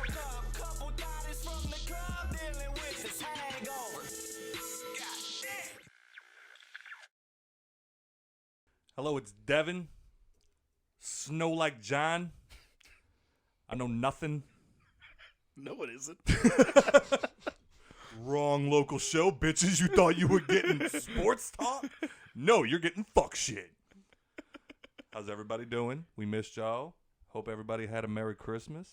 woke up, couple thotties from the club dealing with this hangover. Goddamn. Hello, it's Devin. Snow like John. I know nothing. No, it isn't. Wrong local show, bitches. You thought you were getting sports talk? No, you're getting fuck shit. How's everybody doing? We missed y'all. Hope everybody had a Merry Christmas.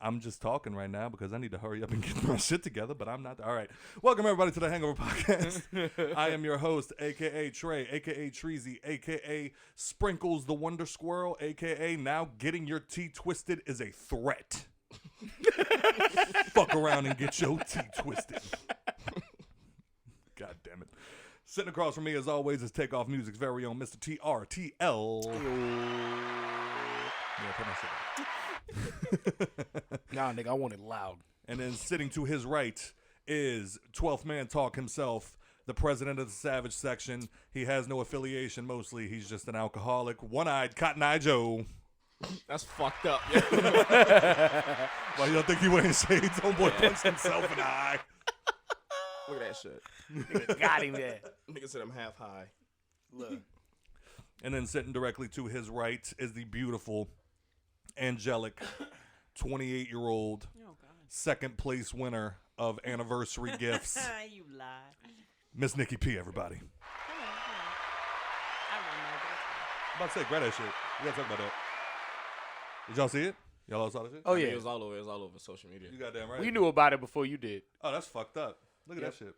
I'm just talking right now because I need to hurry up and get my shit together, but I'm not. All right. Welcome, everybody, to the Hangover Podcast. I am your host, a.k.a. Trey, a.k.a. Treezy, a.k.a. Sprinkles the Wonder Squirrel, a.k.a. now getting your tea twisted is a threat. Fuck around and get your tea twisted. God damn it. Sitting across from me, as always, is Takeoff Music's very own Mr. TRTL. Yeah, put my shit on. Nah, nigga, I want it loud. And then sitting to his right is 12th Man Talk himself, the president of the Savage section. He has no affiliation, mostly. He's just an alcoholic. One-eyed Cotton Eye Joe. That's fucked up. Why you don't think he wearing shades? Homeboy punched himself in the eye. Look at that shit. Nigga got him there. Nigga said I'm half high. Look. And then sitting directly to his right is the beautiful, angelic, 28-year-old, second place winner of anniversary gifts. You lie. Miss Nikki P, everybody. I'm about to say, grab that shit. We gotta talk about that. Did y'all see it? Y'all all saw that shit? Oh, I mean, yeah. it was all over social media. You goddamn right. We knew about it before you did. Oh, that's fucked up. Look at that shit.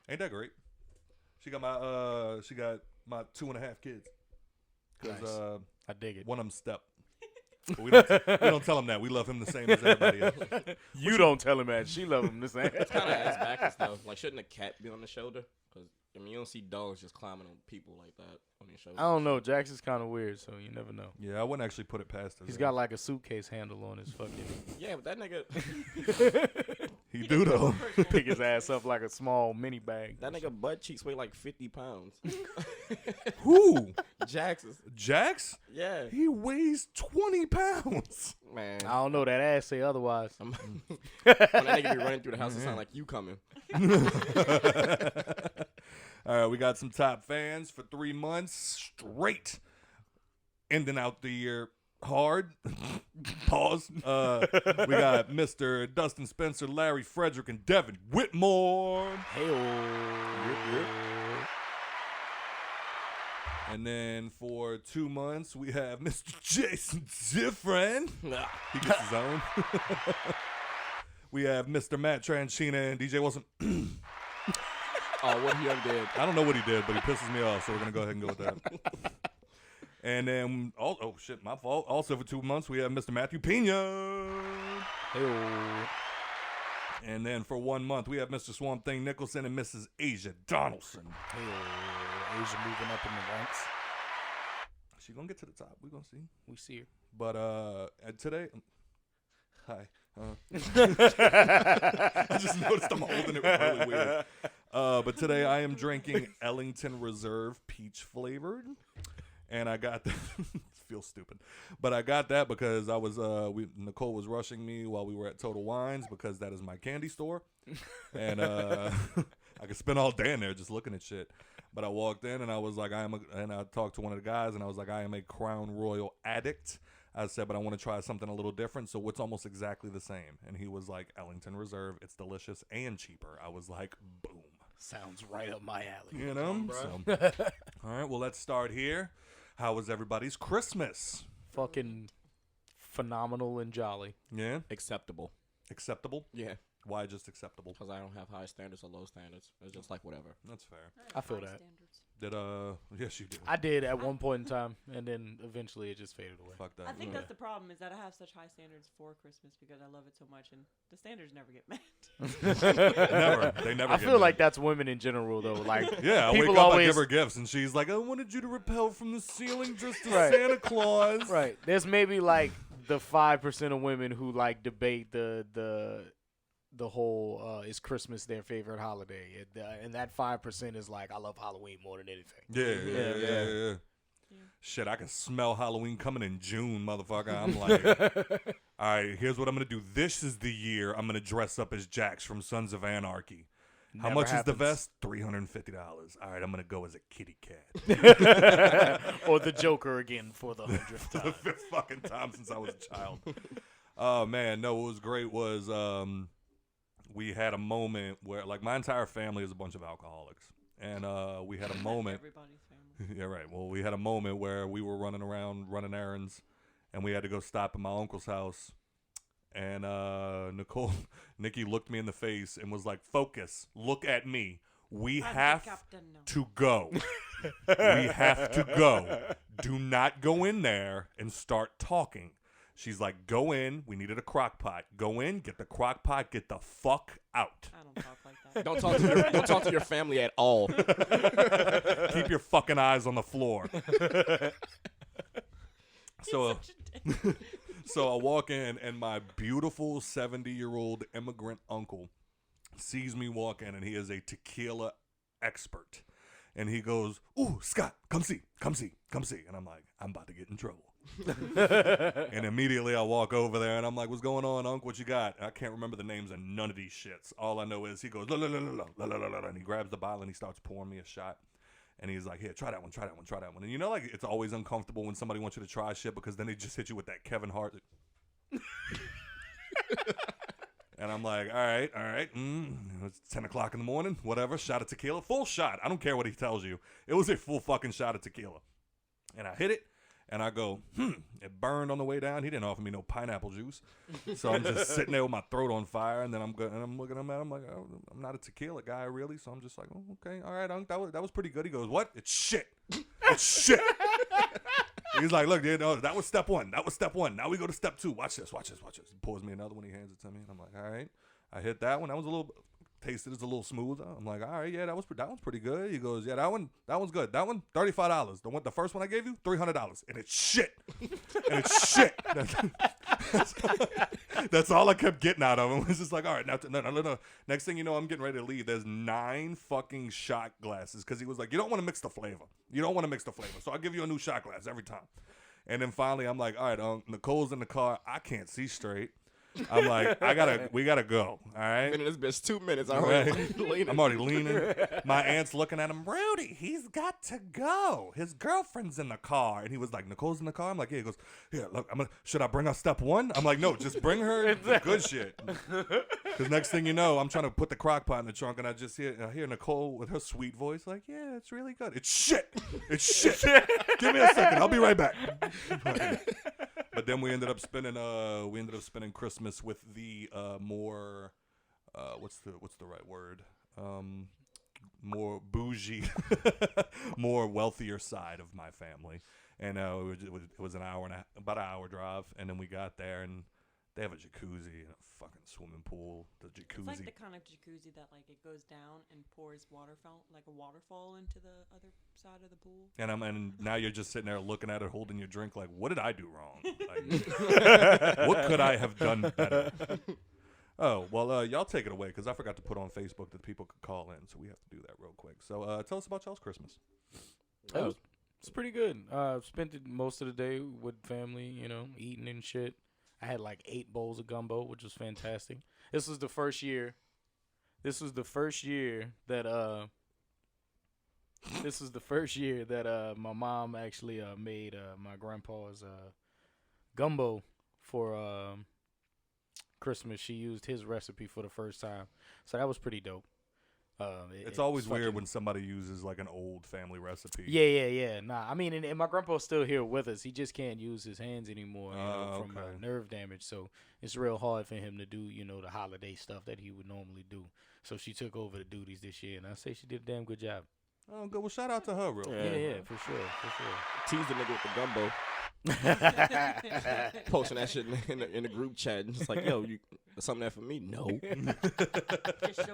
Ain't that great? She got my 2.5 kids. Because Nice. I dig it. one of them stepped. But we don't tell him that. We love him the same as everybody else. You don't tell him that. She love him the same. It's kind of ass backwards though. Like, shouldn't a cat be on the shoulder? Because I mean, you don't see dogs just climbing on people like that on your shoulder. I don't know. Jax is kind of weird, so you never know. Yeah, I wouldn't actually put it past him. He's got like a suitcase handle on his fucking. Yeah, but that nigga, He do though. Pick his ass up like a small mini bag. that nigga butt cheeks weigh like 50 pounds. Who? Jax's. Jax? Yeah, He weighs 20 pounds. man. I don't know. That ass say otherwise. When that nigga be running through the house, it sound like you coming. All right, we got some top fans for 3 months straight. Ending out the year hard. Pause. We got Mr. Dustin Spencer, Larry Frederick, and Devin Whitmore. And then for 2 months, we have Mr. Jason Different. He gets his own. We have Mr. Matt Tranchina and DJ Wilson. Oh, what he done did. I don't know what he did, but he pisses me off, so we're going to go ahead and go with that. And then, oh shit, my fault. Also for 2 months, we have Mr. Matthew Pena. And then for 1 month, we have Mr. Swamp Thing Nicholson and Mrs. Asia Donaldson. Asia moving up in the ranks. She going to get to the top. We're going to see. We see her. But today, hi. I just noticed I'm holding it really weird. But today I am drinking Ellington Reserve peach flavored, and I got that. Feels stupid, but I got that because I was Nicole was rushing me while we were at Total Wines because that is my candy store, and I could spend all day in there just looking at shit. But I walked in and I was like, and I talked to one of the guys and I was like, I am a Crown Royal addict. I said, but I want to try something a little different, so what's almost exactly the same? And he was like, Ellington Reserve. It's delicious and cheaper. I was like, boom. Sounds right up my alley. You know? So, all right, well, let's start here. How was everybody's Christmas? Fucking phenomenal and jolly. Yeah? Acceptable. Acceptable? Yeah, Why just acceptable? because I don't have high standards or low standards. It's just like whatever. That's fair. I feel that. Did, yes, you do. I did at one point in time, and then eventually it just faded away. Fuck that. I think that's the problem is that I have such high standards for Christmas because I love it so much, and the standards never get met. Never. They never I get feel met. like that's women in general, though. Like, Yeah, I wake people up, I always- give her gifts, and she's like, I wanted you to rappel from the ceiling just as Right. Santa Claus. right? There's maybe like the 5% of women who like debate the whole is Christmas their favorite holiday, and that 5% is like I love Halloween more than anything. Yeah. Shit, I can smell Halloween coming in June, motherfucker. I'm like, all right, here's what I'm going to do. This is the year I'm going to dress up as Jax from Sons of Anarchy. How Never much is the happens. vest? $350. All right, I'm going to go as a kitty cat. Or the Joker again for the 100th For the time. 5th fucking time since I was a child. Oh, man. No, what was great was we had a moment where, like, my entire family is a bunch of alcoholics. And we had a moment. Everybody's family. Yeah, right. Well, we had a moment where we were running around, running errands, and we had to go stop at my uncle's house. And Nikki looked me in the face and was like, "Focus, look at me. We have to go. We have to go. Do not go in there and start talking." She's like, "Go in. We needed a crock pot. Go in, get the crock pot, get the fuck out. I don't talk like that. Don't talk to your family at all. Keep your fucking eyes on the floor." So, so I walk in, and my beautiful 70-year-old immigrant uncle sees me walk in, and he is a tequila expert. And he goes, "Ooh, Scott, come see. And I'm like, I'm about to get in trouble. And immediately I walk over there, and I'm like, "What's going on, Unc? What you got?" I can't remember the names of none of these shits. All I know is he goes, "La, la, la, la, la, la, la, la," and he grabs the bottle, and he starts pouring me a shot. And he's like, "Here, try that one. And you know, like, it's always uncomfortable when somebody wants you to try shit because then they just hit you with that Kevin Hart. And I'm like, all right. It's 10 o'clock in the morning, whatever. Shot of tequila, full shot. I don't care what he tells you. It was a full fucking shot of tequila. And I hit it, and I go, it burned on the way down. He didn't offer me no pineapple juice. So I'm just sitting there with my throat on fire, and then I'm looking at him, and I'm like, oh, I'm not a tequila guy, really. So I'm just like, oh, okay, all right, Unc, that was pretty good. He goes, "What? It's shit. It's shit." He's like, "Look, dude, no, that was step one. Now we go to step two. Watch this. He pours me another one. He hands it to me, and I'm like, all right. I hit that one. That was tasted is a little smoother. I'm like, all right, yeah, that one's pretty good. He goes, "Yeah, that one's good. That one, $35. The first one I gave you, $300, and it's shit. That's all I kept getting out of him. It was just like, all right, now, no. Next thing you know, I'm getting ready to leave. There's 9 fucking shot glasses because he was like, "You don't want to mix the flavor. So I'll give you a new shot glass every time." And then finally, I'm like, all right, Nicole's in the car. I can't see straight. I'm like, we gotta go. All right. Been in this bitch 2 minutes. I'm already leaning. My aunt's looking at him. "Rudy, he's got to go. His girlfriend's in the car." And he was like, "Nicole's in the car?" I'm like, yeah. He goes, "Here, look, should I bring her step one?" I'm like, "No, just bring her the good shit." Because next thing you know, I'm trying to put the crock pot in the trunk, and I hear Nicole with her sweet voice like, "Yeah, it's really good. It's shit. Give me a second. I'll be right back." But then we ended up spending Christmas with the more what's the right word? More bougie, more wealthier side of my family. And it was about an hour drive, and then we got there, and they have a jacuzzi and a fucking swimming pool. The jacuzzi. It's like the kind of jacuzzi that like it goes down and pours a waterfall into the other side of the pool. And now you're just sitting there looking at it, holding your drink, like, what did I do wrong? Like, what could I have done better? Oh, well, y'all take it away, because I forgot to put on Facebook that people could call in, so we have to do that real quick. So tell us about y'all's Christmas. It's pretty good. Spent most of the day with family, eating and shit. I had like 8 bowls of gumbo, which was fantastic. This was the first year that my mom actually made my grandpa's gumbo for Christmas. She used his recipe for the first time, so that was pretty dope. It's always weird when somebody uses like an old family recipe. Yeah. Nah, I mean, and my grandpa's still here with us. He just can't use his hands anymore from nerve damage. So it's real hard for him to do, the holiday stuff that he would normally do. So she took over the duties this year, and I say she did a damn good job. Oh, good. Well, shout out to her, real quick. Yeah, for sure. Tease the nigga with the gumbo. Posting that shit in the group chat, and just like, "Yo, you something there for me?" No.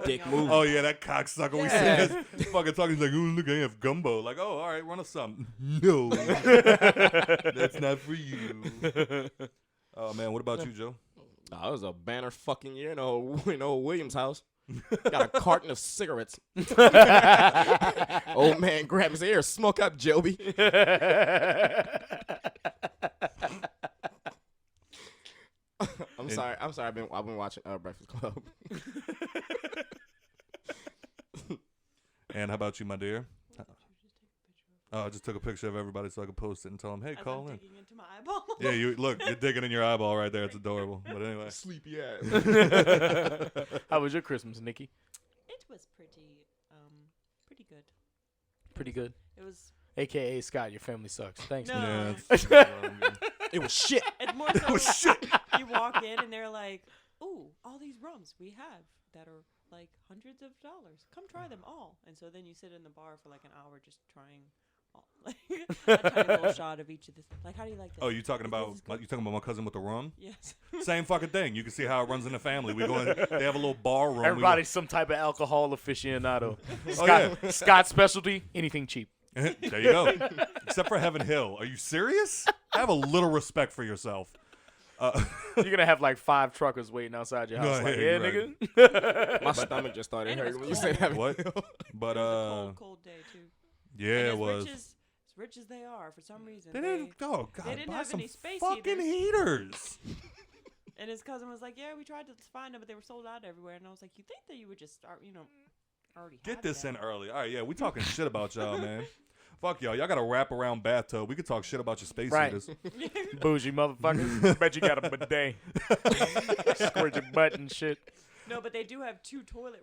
Dick move. Oh yeah, that cocksucker. We see this fucking talking. He's like, "Oh look, I have gumbo." Like, "Oh, all right, run us something." No, that's not for you. Oh man, what about you, Joe? It was a banner fucking year in old Williams' house. Got a carton of cigarettes. Old man grab his ear. Smoke up, Joby. I'm sorry. I've been watching Breakfast Club. And how about you, my dear? Oh, I just took a picture of everybody so I could post it and tell them, hey, call in. Digging into my eyeball. Yeah, you're digging in your eyeball right there. It's adorable. But anyway. Sleepy ass. How was your Christmas, Nikki? It was pretty good. Pretty good. It was. AKA Scott, your family sucks. Thanks, No. man. It was shit. It's more so was shit. You walk in and they're like, "Ooh, all these rums we have that are like hundreds of dollars. Come try them all." And so then you sit in the bar for like an hour just trying a tiny little shot of each of this. Like, how do you like this? Oh, you talking about my cousin with the rum? Yes. Same fucking thing. You can see how it runs in the family. We go in, they have a little bar room. Everybody's some type of alcohol aficionado. Oh, yeah. Scott's specialty, anything cheap. There you go. Except for Heaven Hill. Are you serious? Have a little respect for yourself. You're going to have like 5 truckers waiting outside your house. No, like, yeah, yeah, right. nigga. My stomach just started And it hurting was when you cold. said that. What? But It was a cold day too. yeah, And it was. as rich as they are, for some reason, They didn't. Oh God, they didn't buy have some any space fucking heaters. heaters. And his cousin was like, "Yeah, we tried to find them, but they were sold out everywhere." And I was like, "You think that you would just start, already Get have this them." in early. All right, yeah, we talking shit about y'all, man. Fuck y'all. Y'all got a wrap around bathtub. We could talk shit about your space Right. heaters. Bougie motherfucker. Bet you got a bidet. Squirt your butt and shit. No, but they do have 2 toilet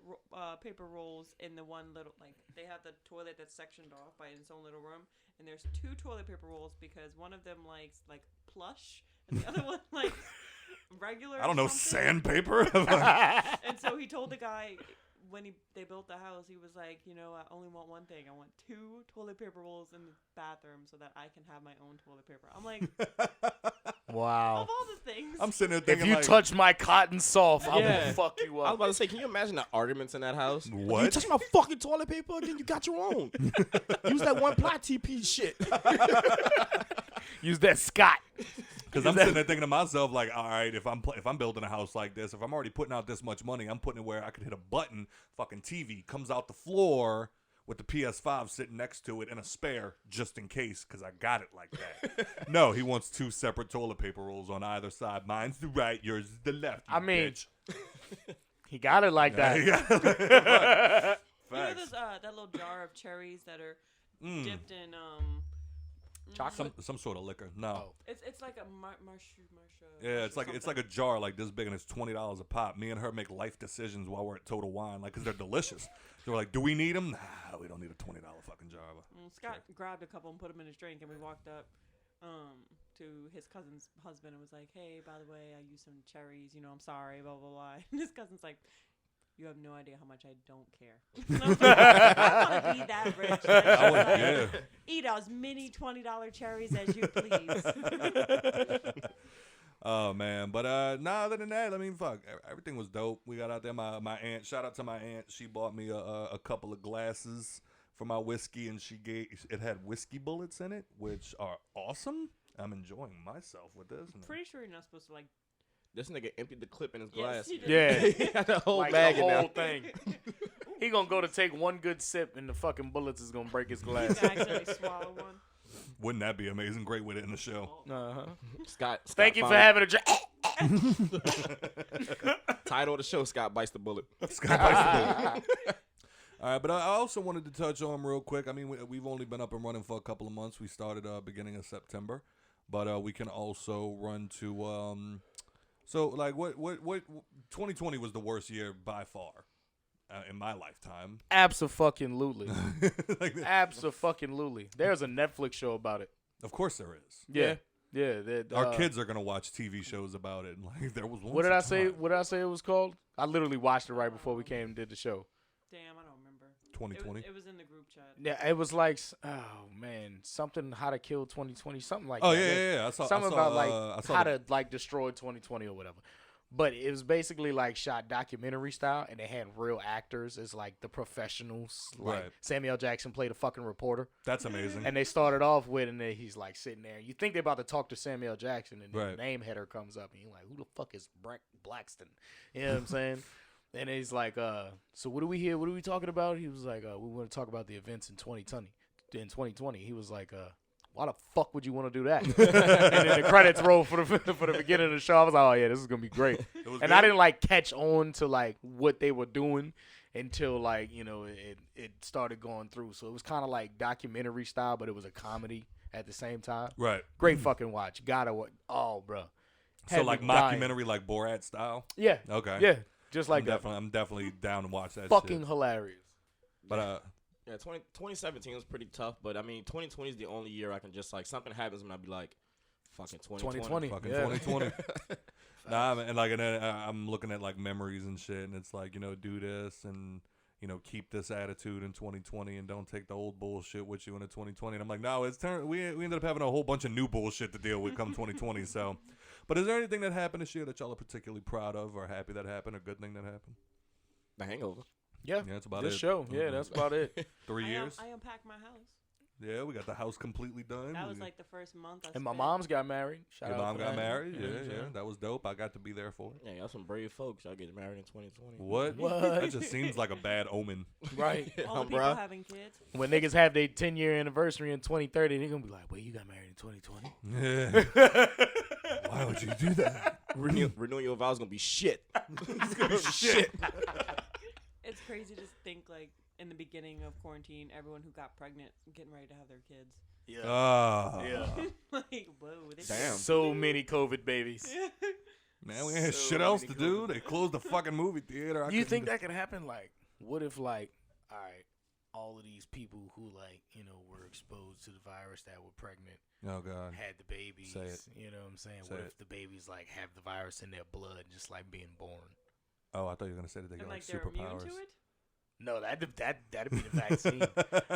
paper rolls in the one little, like, they have the toilet that's sectioned off by its own little room, and there's 2 toilet paper rolls because one of them likes, like, plush, and the other one likes regular I don't know, something. sandpaper. And so he told the guy, when they built the house, he was like, I only want one thing. I want 2 toilet paper rolls in the bathroom so that I can have my own toilet paper. I'm like, Wow. of all the things. I'm sitting there If thinking, you like, touch my cotton soft, I Yeah. will fuck you I was up. about to say, can you imagine the arguments in that house? What? You touch my fucking toilet paper again? You got your own. Use that one ply TP shit. Use that Scott. because I'm sitting there thinking to myself, like, all right, if I'm building a house like this, if I'm already putting out this much money, I'm putting it where I could hit a button, fucking TV comes out the floor with the PS5 sitting next to it and a spare just in case, because I got it like that. No, he wants 2 separate toilet paper rolls on either side. Mine's the right, yours is the left. I mean, bitch. He got it like that. Facts. There's that little jar of cherries that are dipped in Chocolate. Some sort of liquor. No. It's like a Yeah, it's like a jar like this big and it's $20 a pop. Me and her make life decisions while we're at Total Wine, like, because they're delicious. So we're like, do we need them? Nah, we don't need a $20 fucking jar. Scott grabbed a couple and put them in his drink, and we walked up to his cousin's husband and was like, "Hey, by the way, I used some cherries. I'm sorry, blah blah blah." And his cousin's like, "You have no idea how much I don't care." And I was like, I want to be that rich. That just, eat as many $20 cherries as you please. Oh man, but other than that, I mean, fuck, everything was dope. We got out there. My aunt, shout out to my aunt. She bought me a couple of glasses for my whiskey, and it had whiskey bullets in it, which are awesome. I'm enjoying myself with this. Pretty sure you're not supposed to This nigga emptied the clip in his Yes, glass. he did. Yeah. He had the whole Like bag the in there. whole thing. He gonna go to take one good sip, and the fucking bullets is gonna break his glass. You accidentally swallow one. Wouldn't that be amazing? Great way to end the show. Uh-huh. Scott Thank you for finally- having a drink. Title of the show: Scott bites the bullet. All right, but I also wanted to touch on real quick. I mean, we've only been up and running for a couple of months. We started beginning of September, but we can also run to. So like, what 2020 was the worst year by far in my lifetime. Abso-fucking-lutely. Like, Abso-fucking-lutely. There's a Netflix show about it. of course there is. Yeah. Yeah. Our kids are gonna watch TV shows about it. Like there was one. What did I say? What did I say it was called? I literally watched it right before we came and did the show. Damn, I don't remember. 2020. It was in the group chat. Yeah, it was like, oh man, something how to kill 2020, something like Oh that. yeah. I saw Something I saw, about like I saw how the- to like destroy 2020 or whatever. But it was basically like shot documentary style, and they had real actors as like the professionals. Like Right. Samuel Jackson played a fucking reporter, That's amazing. and they started off with, and then he's like sitting there. You think they're about to talk to Samuel Jackson, and then Right. the name header comes up, and you're like, who the fuck is Braxton? You know what I'm saying? And he's like, so what are we here? What are we talking about? He was like, we want to talk about the events in 2020. In 2020, he was like, why the fuck would you want to do that? And then the credits roll for the beginning of the show. I was like, oh yeah, this is gonna be great. And I didn't like catch on to like what they were doing until like it started going through. So it was kind of like documentary style, but it was a comedy at the same time. Right. Great fucking watch. Gotta watch. Oh, bro. So like mockumentary, like Borat style. Yeah. Okay. Yeah. Just like that. I'm definitely down to watch that. Fucking shit. hilarious. But 2017 was pretty tough, but I mean 2020 is the only year I can just like something happens and I'll be like, fucking 2020. Fucking 2020. Nah, and then I'm looking at like memories and shit, and it's like do this and keep this attitude in 2020 and don't take the old bullshit with you into 2020. And I'm like, no, we ended up having a whole bunch of new bullshit to deal with come 2020. So, but is there anything that happened this year that y'all are particularly proud of or happy that happened, or good thing that happened? The Hangover. Yeah, that's about this it. show. Yeah, that's about it. 3 years. I unpacked my house. Yeah, we got the house completely done. That was like the first month. And my mom's got married. Your mom got married. Yeah, that was dope. I got to be there for it. Yeah, y'all some brave folks. Y'all get married in 2020. What? That just seems like a bad omen. Right. All the people having kids. When niggas have their 10-year anniversary in 2030, they're gonna be like, "Wait, you got married in 2020? Yeah. Why would you do that? Renewing your vows gonna be shit. It's gonna be shit. It's crazy to think like in the beginning of quarantine, everyone who got pregnant getting ready to have their kids. Yeah. Yeah. Like, whoa. Damn. So many COVID babies. Man, we had shit else to do. They closed the fucking movie theater. Do you think that could happen? Like, what if like, all right, all of these people who like, were exposed to the virus that were pregnant. Oh God. Had the babies. Say it. You know what I'm saying? Say What it. if the babies like have the virus in their blood, just like being born? Oh, I thought you were gonna say that they And got like like they're immune superpowers. to it? No, that'd be the vaccine,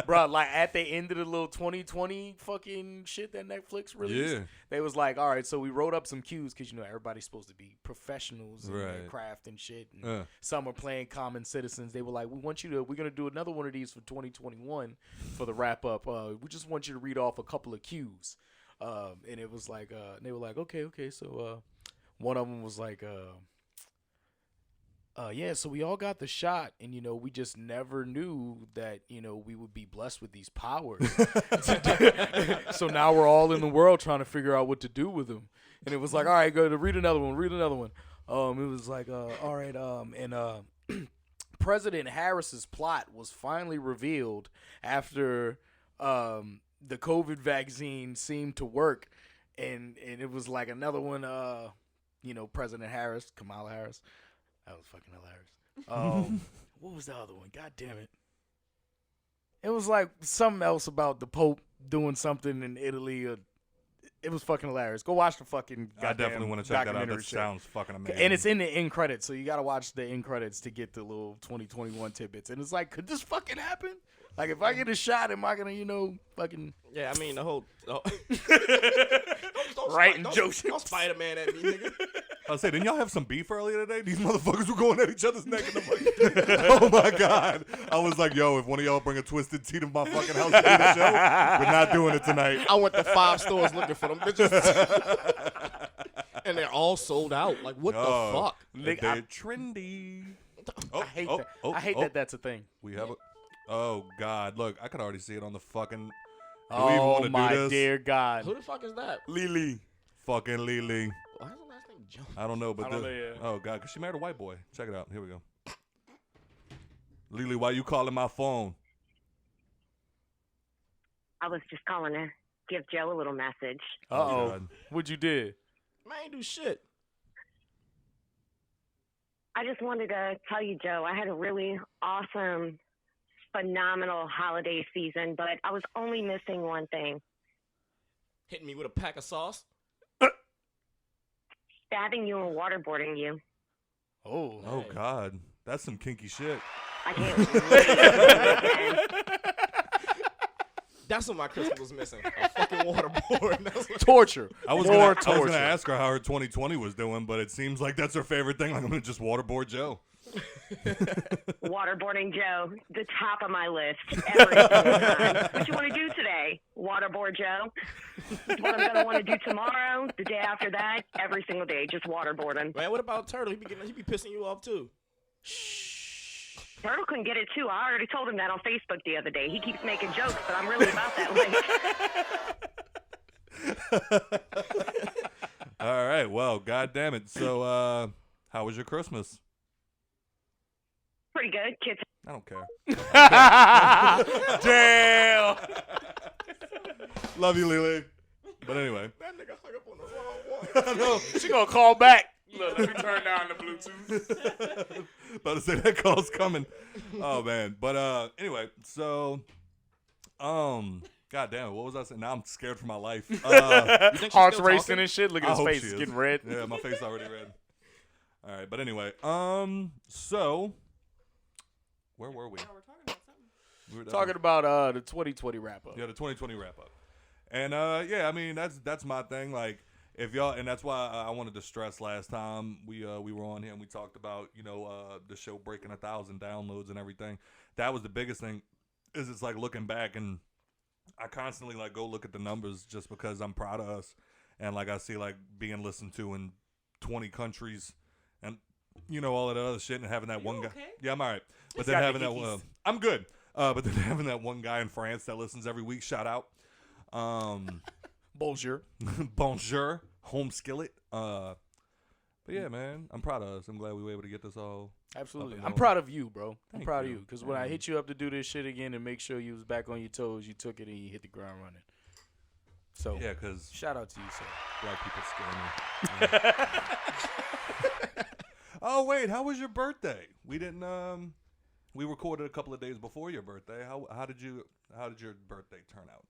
bro. Like at the end of the little 2020 fucking shit that Netflix released, Yeah. they was like, all right, so we wrote up some cues because everybody's supposed to be professionals in their Right. craft and shit. And some are playing common citizens. They were like, we're gonna do another one of these for 2021 for the wrap up. We just want you to read off a couple of cues, and it was like, they were like, okay, so one of them was like, yeah, so we all got the shot, and we just never knew that we would be blessed with these powers. So now we're all in the world trying to figure out what to do with them. And it was like, all right, go to read another one. It was like, all right, and President Harris's plot was finally revealed after the COVID vaccine seemed to work, and it was like another one. President Harris, Kamala Harris. That was fucking hilarious. What was the other one? God damn it. It was like something else about the Pope doing something in Italy. It was fucking hilarious. Go watch the fucking I definitely want to check that out. That sounds fucking amazing. And it's in the end credits, so you got to watch the end credits to get the little 2021 tidbits. And it's like, could this fucking happen? Like, if I get a shot, am I going to, fucking... Yeah, I mean, the whole... don't Writing jokes. Don't Spider-Man at me, nigga. I was saying, didn't y'all have some beef earlier today? These motherfuckers were going at each other's neck in the mic. Oh, my God. I was like, yo, if one of y'all bring a Twisted Tea to my fucking house to do the show, we're not doing it tonight. I went to 5 stores looking for them bitches. And they're all sold out. Like, what the fuck? They're trendy. I hate that. I hate that that's a thing. We have a... Oh, God. Look, I could already see it on the fucking... Oh, my dear God. Who the fuck is that? Lily. Fucking Lily. Why is the last name Jones? I don't know, but... I don't know, yeah. Oh, God, because she married a white boy. Check it out. Here we go. Lily, why you calling my phone? I was just calling to give Joe a little message. Uh-oh. God. What'd you do? Man, I ain't do shit. I just wanted to tell you, Joe, I had a really awesome, phenomenal holiday season, but I was only missing one thing. Hitting me with a pack of sauce? Stabbing you and waterboarding you. Oh. Oh, God. That's some kinky shit. I can't wait again. That's what my Christmas was missing. A fucking waterboard. That's what Torture. I was More gonna torture. ask her how her 2020 was doing, but it seems like that's her favorite thing. Like, I'm going to just waterboard Joe. Waterboarding Joe, the top of my list every single time. What you want to do today? Waterboard Joe. What I'm going to want to do tomorrow, the day after that, every single day, just waterboarding. Man, what about Turtle? He be pissing you off too. Turtle couldn't get it too. I already told him that on Facebook the other day. He keeps making jokes, but I'm really about that life. All right. Well, God damn it. So, how was your Christmas? Pretty good. Kids. I don't care. Damn. Love you, Lily. But anyway. That nigga hung up on the wrong one. I know. She gonna call back. Look, let me turn down the Bluetooth. About to say that call's coming. Oh man. But anyway, so God damn it, what was I saying? Now I'm scared for my life. You think she's Heart's still racing talking? and shit. Look I at his hope face. she It's is. getting red. Yeah, my face already red. All right, but anyway, so where were we? Oh, we're talking about something. We were Talking about the 2020 wrap up. Yeah, the 2020 wrap up. And yeah, I mean that's my thing. Like if y'all, and that's why I wanted to stress last time we were on here and we talked about the show breaking 1,000 downloads and everything. That was the biggest thing. Is it's like looking back, and I constantly like go look at the numbers just because I'm proud of us, and like I see like being listened to in 20 countries, and all of that other shit, and having that one guy. Okay? Yeah, I'm all right. But He's then got having the that hickeys. I'm good. But then having that one guy in France that listens every week, shout out. Bonjour. Bonjour, home skillet. But yeah, man, I'm proud of us. I'm glad we were able to get this all. Absolutely. Up and I'm going. proud of you, bro. I'm Thank proud you. of you. Because when I hit you up to do this shit again and make sure you was back on your toes, you took it and you hit the ground running. So, Yeah, because shout out to you, sir. black people scare me. Yeah. Oh wait, how was your birthday? We didn't. We recorded a couple of days before your birthday. How did your birthday turn out,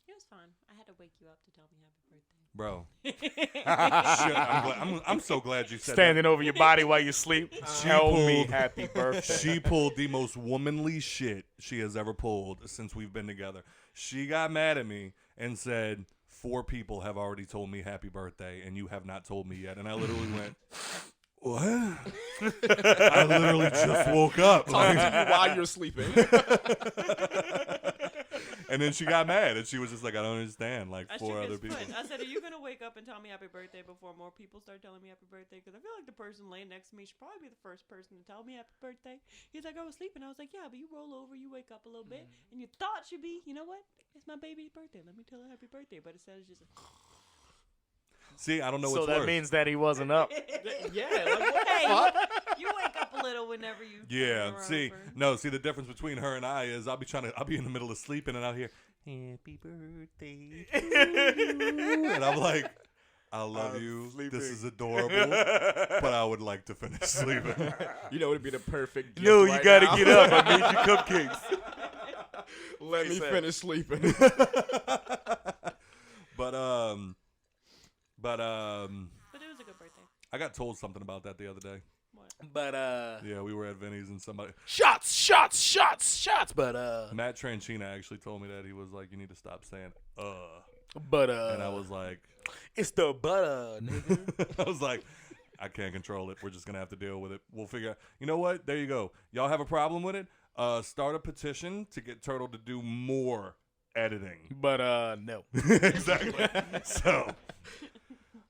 It was fun. I had to wake you up to tell me happy birthday. bro? Shit, I'm so glad you said Standing over your body while you sleep. Tell me pulled- happy birthday. that. She pulled the most womanly shit she has ever pulled since we've been together. She got mad at me and said, 4 people have already told me happy birthday, and you have not told me yet. And I literally went, what? I literally just woke up. Talking Like- to you while you're sleeping. and then she got mad, and she was just like, I don't understand. Like I 4 shook other his people. foot. I said, "Are you gonna wake up and tell me happy birthday before more people start telling me happy birthday? Because I feel like the person laying next to me should probably be the first person to tell me happy birthday." He's like, "I was sleeping." I was like, "Yeah, but you roll over, you wake up a little bit, and your thought should be, you know what? It's my baby's birthday. Let me tell her happy birthday." But it says just. See, I don't know So what's that worse. means that he wasn't up. Yeah, like what the Hey, fuck? you wake up a little whenever you. Yeah, roll see, over. no, see the difference between her and I is I'll be in the middle of sleeping and I'll hear happy birthday to you. And I'm like, I love I'm you. sleeping. This is adorable, but I would like to finish sleeping. You know, it'd be the perfect gift No, right you gotta now. get up. I made you cupcakes. Let me Say. finish sleeping. But But it was a good birthday. I got told something about that the other day. What? But Yeah, we were at Vinny's and somebody, shots. But Matt Tranchina actually told me that. He was like, you need to stop saying and I was like, it's the butter, nigga. I was like, I can't control it. We're just gonna have to deal with it. We'll figure out. You know what? There you go. Y'all have a problem with it? Start a petition to get Turtle to do more editing. But no. Exactly. So,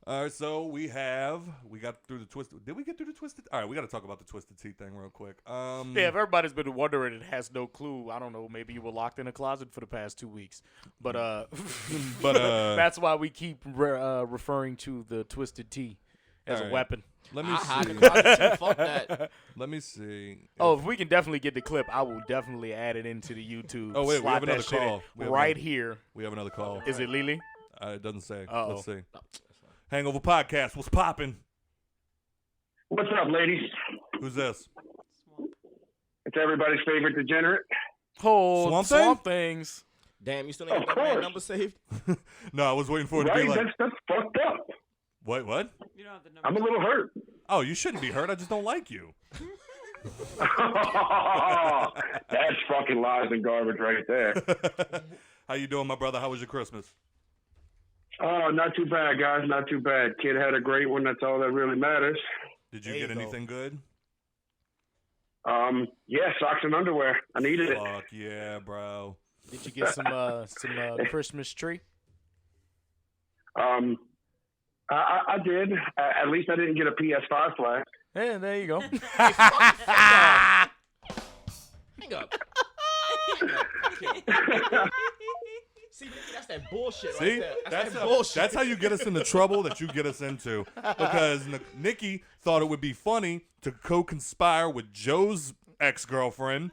all right. So we got through the twisted. Did we get through the twisted? All right. We got to talk about the twisted tea thing real quick. Yeah, if everybody's been wondering and has no clue, I don't know, maybe you were locked in a closet for the past 2 weeks. But But that's why we keep referring to the twisted tea as All a right. weapon. let me I hide see. the closet too. Fuck that. Let me see. Oh, if we can definitely get the clip, I will definitely add it into the YouTube. Oh, wait, we Slot have that another shit in call. We have right another- here. We have another call. Is it Lily? It doesn't say. Uh-oh. Let's see. Hangover podcast. What's popping? What's up, ladies? Who's this? Swamp. It's everybody's favorite degenerate. Oh, Swamp Thing? Swamp Things. Damn, you still ain't Of got that man course. number saved? No, I was waiting for it to Right? be like, That's fucked up. what? You don't have the number. I'm a little hurt. Oh, you shouldn't be hurt. I just don't like you. That's fucking lies and garbage right there. How you doing, my brother? How was your Christmas? Oh, not too bad, guys. Not too bad. Kid had a great one. That's all that really matters. Did you There get you go. anything good? Yeah, socks and underwear. I needed it. Fuck yeah, bro. Did you get some Christmas tree? I did. At least I didn't get a PS5 flag. Yeah, there you go. Hang up. See, Nikki, that's that bullshit See, right there. That's that bullshit. That's how you get us into trouble that you get us into. Because Nikki thought it would be funny to co-conspire with Joe's ex-girlfriend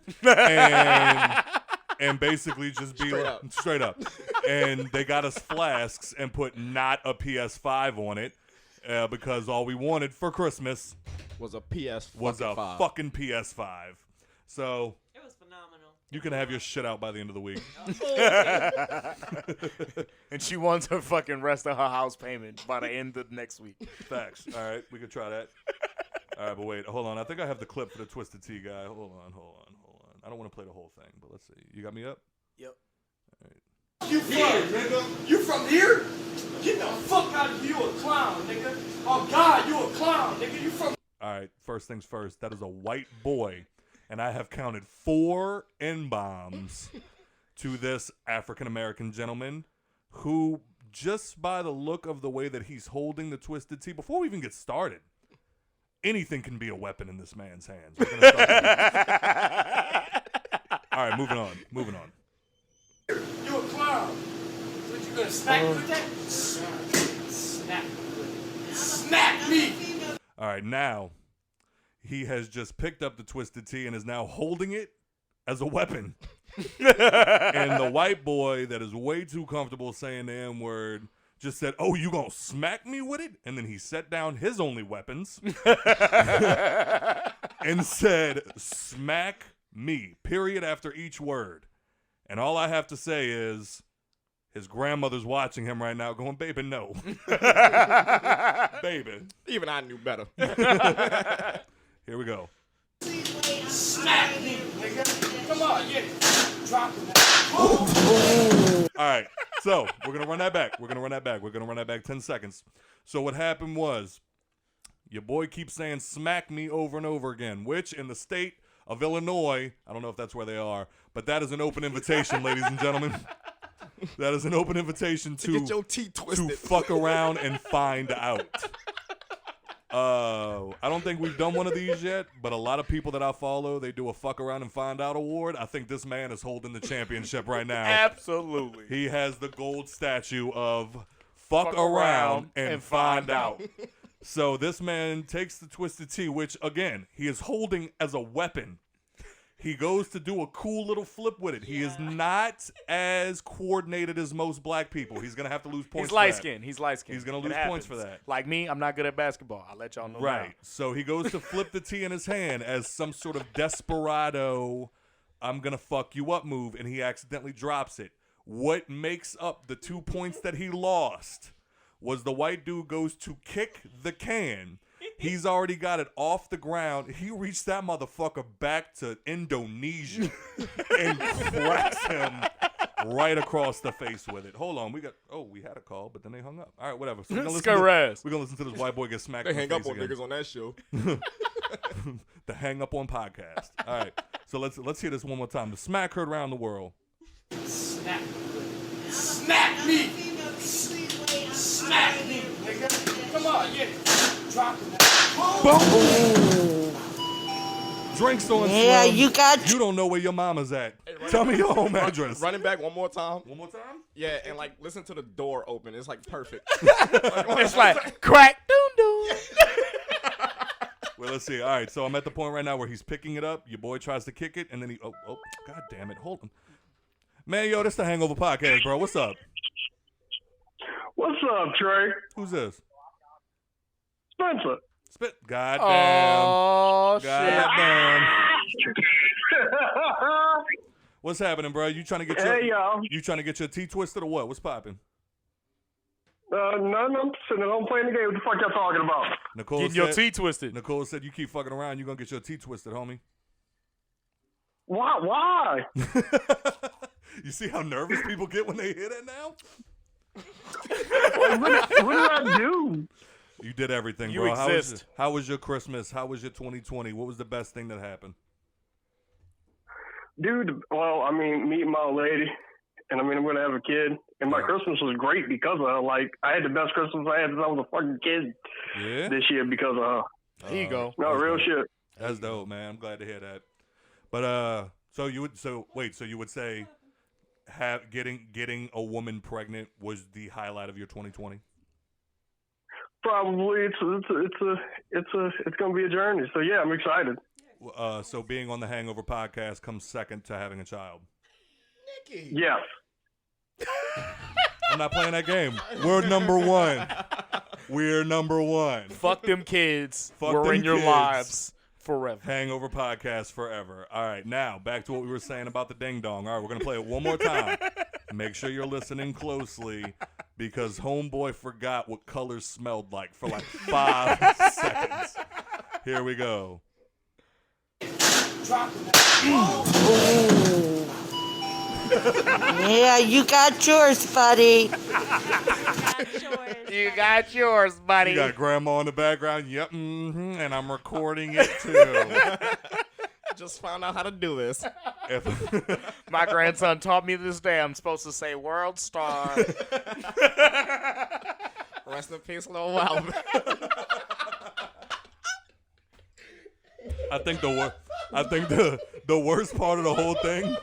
and basically just be straight up. And they got us flasks and put not a PS5 on it because all we wanted for Christmas was a PS5. was a fucking PS5. So It was phenomenal. you can have your shit out by the end of the week. And she wants her fucking rest of her house payment by the end of next week. Facts. All right, we could try that. All right, but wait, hold on. I think I have the clip for the Twisted Tea guy. Hold on. I don't want to play the whole thing, but let's see. You got me up? Yep. All right. You from, nigga? You from here? Get the fuck out of here, you a clown, nigga. Oh, God, you a clown, nigga. You from... All right, first things first. That is a white boy, and I have counted 4 N-bombs to this African-American gentleman who, just by the look of the way that he's holding the Twisted Tea, before we even get started, anything can be a weapon in this man's hands. We're gonna start all right, moving on. You a clown. What, you gonna smack me with that? Smack me. All right, now he has just picked up the Twisted Tea and is now holding it as a weapon. And the white boy that is way too comfortable saying the N-word just said, "Oh, you gonna smack me with it?" And then he set down his only weapons and said, "Smack me," period, after each word. And all I have to say is his grandmother's watching him right now going, "Baby, no." Baby. Even I knew better. Here we go. Smack me, nigga. Come on, yeah. Drop it. All right, so we're going to run that back. We're going to run that back 10 seconds. So what happened was your boy keeps saying "smack me" over and over again, which in the state of Illinois, I don't know if that's where they are, but that is an open invitation, ladies and gentlemen. That is an open invitation to get your teeth twisted. to fuck around and find out. I don't think we've done one of these yet, but a lot of people that I follow, they do a fuck around and find out award. I think this man is holding the championship right now. Absolutely. He has the gold statue of fuck around and find out. So this man takes the Twisted Tea, which, again, he is holding as a weapon. He goes to do a cool little flip with it. He is not as coordinated as most black people. He's going to have to lose points He's light-skinned. He's light-skinned. He's going to lose points for that. Like me, I'm not good at basketball. I'll let y'all know Right. now. So he goes to flip the tea in his hand as some sort of desperado, I'm going to fuck you up move, and he accidentally drops it. What makes up the 2 points that he lost was the white dude goes to kick the can. He's already got it off the ground. He reached that motherfucker back to Indonesia and cracks him right across the face with it. Hold on, we had a call, but then they hung up. All right, whatever. So we're gonna listen to this white boy get smacked. They in hang the up face on again. niggas on that show. The hang up on podcast. All right, so let's hear this one more time. The smack heard around the world. Smack me. Smack me, nigga. Come on, yeah. Drop it. Boom. Drinks on Yeah, Slim. you got. You don't know where your mama's at. Hey, Tell me your home address. Running back one more time. One more time? Yeah, and like listen to the door open. It's like perfect. It's like crack, doom. Well, let's see. All right, so I'm at the point right now where he's picking it up. Your boy tries to kick it, and then oh, god damn it. Hold on. Man, yo, this the Hangover podcast, bro. What's up? What's up, Trey? Who's this? Spencer. Goddamn. Oh, shit. Goddamn. What's happening, bro? You trying to get Hey, y'all. You trying to get your tea twisted or what? What's popping? None. I'm sitting at home playing the game. What the fuck y'all talking about? Nicole Getting your tea twisted. Nicole said you keep fucking around, you're gonna get your tea twisted, homie. Why? You see how nervous people get when they hear that now? What did I do? You did everything, You bro. exist. How was your Christmas? How was your 2020? What was the best thing that happened? Dude, well, I mean, meeting my old lady, and I mean, I'm going to have a kid. And my Christmas was great because of her. Like, I had the best Christmas I had since I was a fucking kid Yeah? this year because of her. There you go. No, real shit. That's dope, man. I'm glad to hear that. But so you would say getting a woman pregnant was the highlight of your 2020? Probably it's gonna be a journey. So yeah, I'm excited. So being on the Hangover podcast comes second to having a child. Nikki. Yes. I'm not playing that game. We're number one. We're number one. Fuck them kids. Fuck We're them in your kids. lives forever. Hangover podcast forever. All right, now back to what we were saying about the ding dong. All right, we're gonna play it one more time. Make sure you're listening closely because homeboy forgot what colors smelled like for like 5 seconds. Here we go. Yeah, you got yours, buddy. You got yours, buddy. You got grandma in the background. Yep, and I'm recording it too. I just found out how to do this. My grandson taught me this day. I'm supposed to say world star. Rest in peace, Lil Wild. I think the worst part of the whole thing.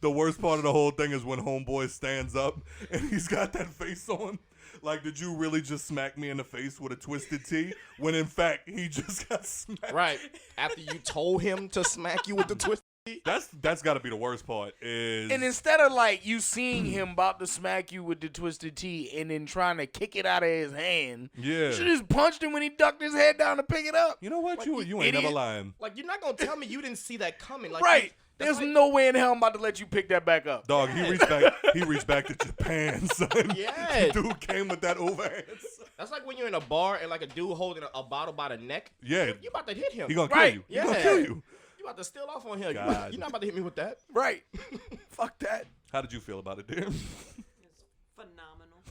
The worst part of the whole thing is when homeboy stands up and he's got that face on. Like, did you really just smack me in the face with a twisted T? When in fact he just got smacked. Right. After you told him to smack you with the twist. That's got to be the worst part. And instead of like you seeing him about to smack you with the twisted T and then trying to kick it out of his hand, Yeah. you should just punched him when he ducked his head down to pick it up. You know what? Like, You ain't idiot. never lying. Like, you're not going to tell me you didn't see that coming. Like, Right. that's There's like- no way in hell I'm about to let you pick that back up. Dog, he reached back to Japan, son. Yeah. Dude came with that overhand. That's like when you're in a bar and like a dude holding a bottle by the neck. Yeah. You about to hit him. He gonna Right. kill you. Yeah. He gonna kill you. You about to steal off on him. God. You're not about to hit me with that. Right. Fuck that. How did you feel about it, dear? It's phenomenal.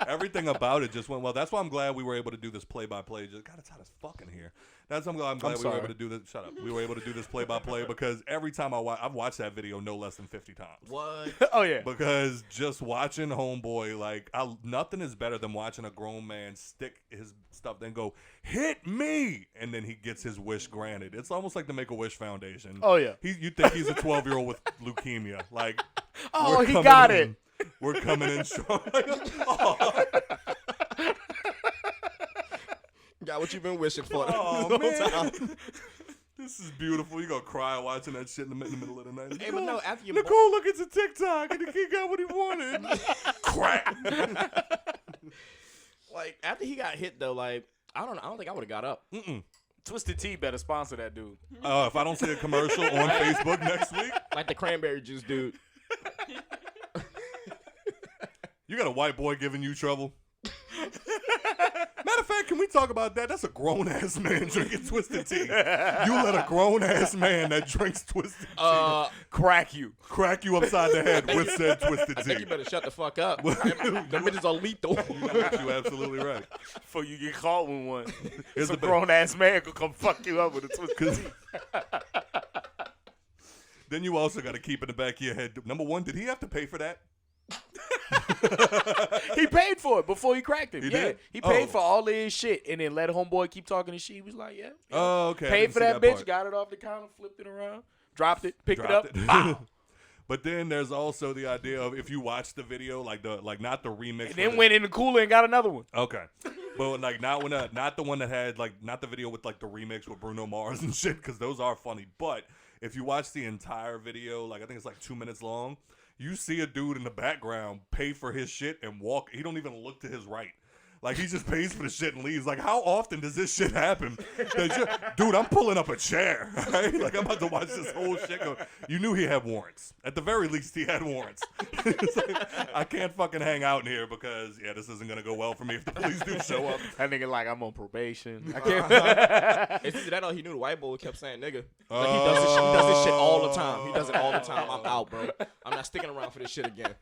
Everything about it just went well. That's why I'm glad we were able to do this play-by-play. God, it's hot as fuck in here. That's why I'm glad we were able to do this. Shut up. We were able to do this play-by-play because every time I've watched that video no less than 50 times. What? Oh yeah. Because just watching homeboy, like, nothing is better than watching a grown man stick his stuff, then go, hit me, and then he gets his wish granted. It's almost like the Make-A-Wish Foundation. Oh yeah. You think he's a 12-year-old with leukemia. Like, Oh, we're he coming got in- it. We're coming in strong. Oh. Got what you've been wishing for. Oh, the whole man. time. This is beautiful. You gonna cry watching that shit in the middle of the night. Hey, but no, after you Nicole, look at the TikTok, and the kid got what he wanted. Crack. Like, after he got hit though, like, I don't think I would have got up. Twisted Tea better sponsor that dude. If I don't see a commercial on Facebook next week, Like the cranberry juice dude. you got a white boy giving you trouble. Matter of fact, can we talk about that? That's a grown-ass man drinking Twisted Tea. You let a grown-ass man that drinks Twisted Tea Crack you. crack you upside the head with said Twisted I think you Tea. better shut the fuck up. The midgets are lethal. You're absolutely right. Before you get caught with one. Here's Some the grown ass man could come fuck you up with a Twisted Tea. Then you also got to keep in the back of your head. Number one, did he have to pay for that? He paid for it before he cracked him. He yeah, did? he paid Oh. for all of his shit and then let homeboy keep talking to shit. He was like, yeah. Oh, okay. I Paid didn't for see that bitch, part. got it off the counter, flipped it around, dropped it, picked Dropped it up. Pow. But then there's also the idea of if you watch the video, like not the remix, And then went in the cooler and got another one. Okay, but like not the one that had like not the video with like the remix with Bruno Mars and shit, because those are funny. But if you watch the entire video, like I think it's like 2 minutes long, you see a dude in the background pay for his shit and walk. He don't even look to his right. Like, he just pays for the shit and leaves. Like, how often does this shit happen? Dude, I'm pulling up a chair, right? Like, I'm about to watch this whole shit go. You knew he had warrants. At the very least, he had warrants. It's like, I can't fucking hang out in here because, yeah, this isn't going to go well for me if the police do show up. That nigga like, I'm on probation. I can't. It's either that or he knew the white boy kept saying nigga. Like, he does this shit all the time. He does it all the time. I'm out, bro. I'm not sticking around for this shit again.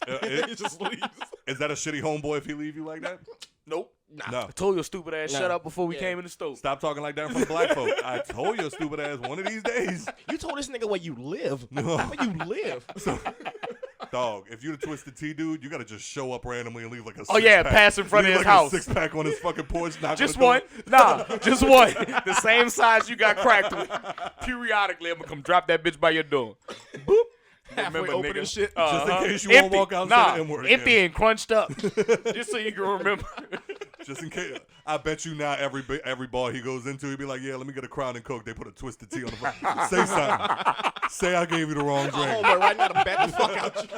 He just leaves. Is that a shitty homeboy if he leave you like that? Nope. Nah. No. I told your stupid ass Nah. shut up before we Yeah. came in the stove. Stop talking like that in front of black folk. I told your stupid ass one of these days. You told this nigga where you live. No. Where you live. Dog, if you're the Twisted Tea dude, you gotta just show up randomly and leave like a Oh yeah, six-pack. pass in front of Leave his like house. A 6-pack on his fucking porch. Just one. Nah, just one. The same size you got cracked with. Periodically, I'm gonna come drop that bitch by your door. Boop. Halfway Remember, open nigga. and shit. Just in case you Empty. won't walk outside Nah, the M-word empty again. and crunched up. Just so you can remember. Just in case. I bet you now every bar he goes into, he'd be like, yeah, let me get a Crown and Coke. They put a Twisted Tea on the front. Say something. Say I gave you the wrong drink. Oh, right now to bat the fuck out you.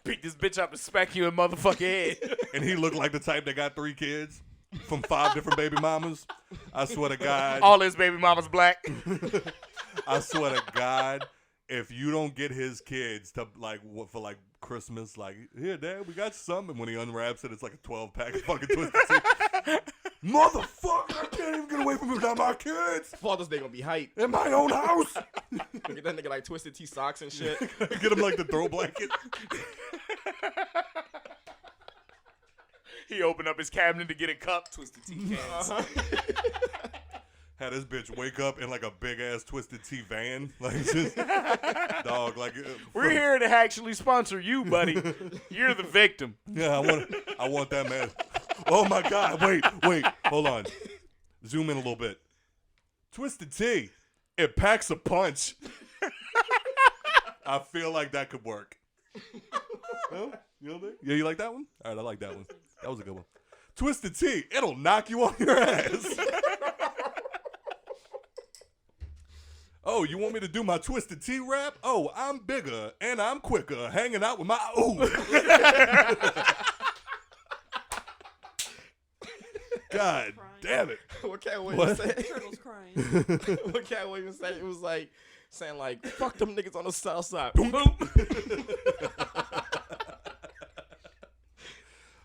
Pick this bitch up and smack you in motherfucking head. And he looked like the type that got 3 kids from 5 different baby mamas. I swear to God. All his baby mamas black. I swear to God, if you don't get his kids to for Christmas, like, here, Dad, we got you something. And when he unwraps it, it's like a 12-pack of fucking Twisted Tea. Motherfucker, I can't even get away from him without my kids. Father's Day gonna be hype. In my own house. Get that nigga like Twisted Tea socks and shit. Get him like the throw blanket. He opened up his cabinet to get a cup. Twisted Tea cans. Had this bitch wake up in like a big ass Twisted Tea van, like just dog. Like we're here to actually sponsor you, buddy. You're the victim. Yeah, I want that man. Oh my God! Wait, hold on. Zoom in a little bit. Twisted Tea, it packs a punch. I feel like that could work. No? You don't think? Yeah, you like that one? All right, I like that one. That was a good one. Twisted Tea, it'll knock you on your ass. Oh, you want me to do my Twisted Tea rap? Oh, I'm bigger and I'm quicker, hanging out with my God damn it! What Cat Williams say? Turtles crying. What Cat Williams say? It was like saying like, "Fuck them niggas on the south side."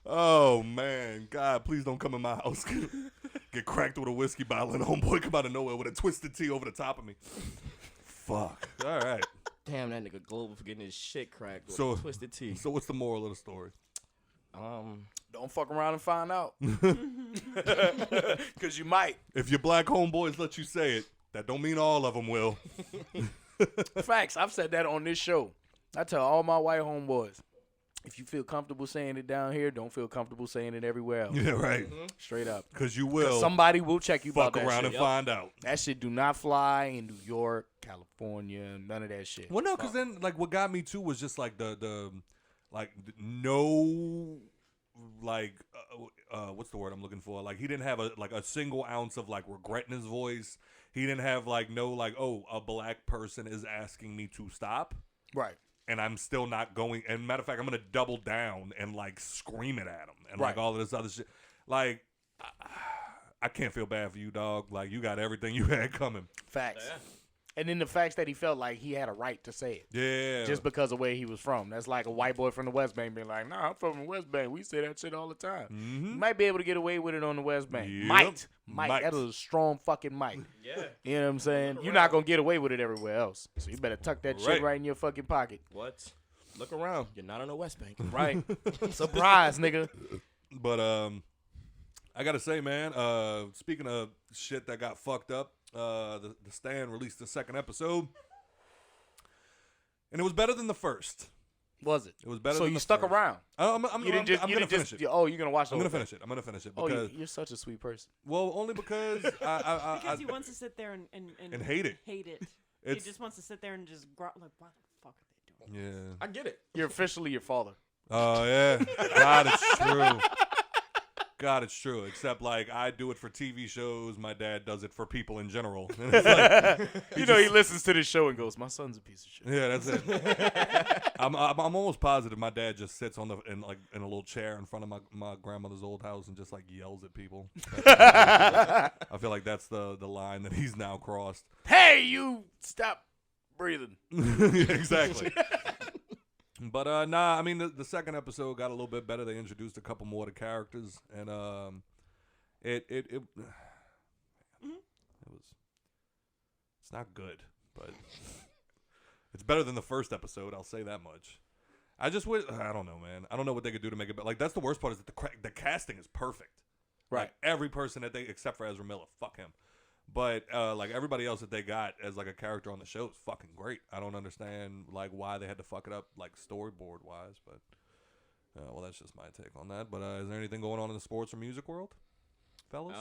Oh man, God, please don't come in my house. Get cracked with a whiskey bottle and homeboy come out of nowhere with a Twisted Tea over the top of me. Fuck. All right. Damn, that nigga global for getting his shit cracked with So Twisted Tea. So what's the moral of the story? Don't fuck around and find out. Because you might. If your black homeboys let you say it, that don't mean all of them will. Facts. I've said that on this show. I tell all my white homeboys, if you feel comfortable saying it down here, don't feel comfortable saying it everywhere else. Yeah, right. Straight up. Because you will. Somebody will check you about fuck that around shit. and find out. That shit do not fly in New York, California, none of that shit. Well, no, because then like what got me too was just like what's the word I'm looking for? Like he didn't have a single ounce of like regret in his voice. He didn't have a black person is asking me to stop. Right. And I'm still not going. And matter of fact, I'm going to double down and like scream it at him and like all of this other shit. Like, I can't feel bad for you, dog. Like, you got everything you had coming. Facts. Yeah. And then the facts that he felt like he had a right to say it. Yeah. Just because of where he was from. That's like a white boy from the West Bank being like, nah, I'm from the West Bank. We say that shit all the time. Mm-hmm. You might be able to get away with it on the West Bank. Yep. Might. That is a strong fucking might. Yeah. You know what I'm saying? You're not going to get away with it everywhere else. So you better tuck that shit right in your fucking pocket. What? Look around. You're not on the West Bank. Right. Surprise, nigga. But I got to say, man, speaking of shit that got fucked up, the Stand released the second episode. And it was better than the first. Was it? It was better so than you the stuck first. around. I'm going to finish it. Oh, you're going to watch the I'm whole going to thing. finish it. I'm going to finish it. Oh, Because, you're such a sweet person. well, only because because he wants to sit there and hate it. Hate it. He just wants to sit there and just like, what the fuck are they doing? Yeah. I get it. You're officially your father. Oh, yeah. God, it's true. God, it's true. Except, like, I do it for TV shows. My dad does it for people in general. And it's like, he listens to this show and goes, my son's a piece of shit. Yeah, that's it. I'm almost positive my dad just sits in a little chair in front of my grandmother's old house and just, like, yells at people. I feel like that's the line that he's now crossed. Hey, you stop breathing. Yeah, exactly. But nah, I mean the second episode got a little bit better. They introduced a couple more of the characters, and it was it's not good, but it's better than the first episode. I'll say that much. I don't know, man. I don't know what they could do to make it better. Like that's the worst part is that the casting is perfect. Right. Like, every person that they except for Ezra Miller, fuck him. But like everybody else that they got as like a character on the show is fucking great. I don't understand like why they had to fuck it up like storyboard wise, but well, that's just my take on that. But is there anything going on in the sports or music world, fellas?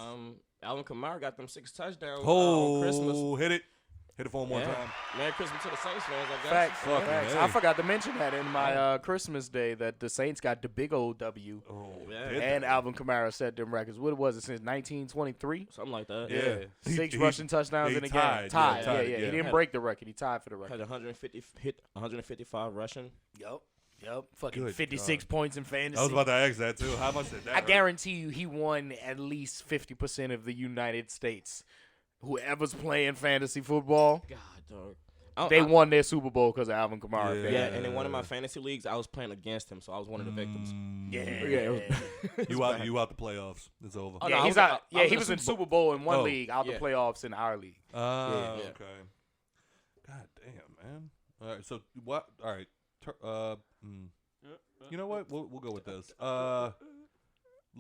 Alvin Kamara got them 6 touchdowns on Christmas. Hit it for one more time. Merry Christmas to the Saints fans, I guess. Facts. Hey. I forgot to mention that in my Christmas day that the Saints got the big old W. Oh, And Alvin Kamara set them records. What was it since 1923? Something like that. Yeah. He- 6 he- rushing touchdowns he in a tied. game. Tied. Yeah, Yeah. tied, He didn't break the record. He tied for the record. Had 155 rushing. Yep. Fucking Good 56 points in fantasy. I was about to ask that too. How much did that? I guarantee you he won at least 50% of the United States. Whoever's playing fantasy football, God, dog. they won their Super Bowl because of Alvin Kamara. Yeah. Yeah, and in one of my fantasy leagues, I was playing against him, so I was one of the victims. You out the playoffs. It's over. Oh, Yeah, no, he's I out. was Yeah, he in was in Super Super Bowl in one Oh. league, out the Yeah. playoffs in our league. Okay. God damn, man. All right. So what? All right. You know what? We'll go with this.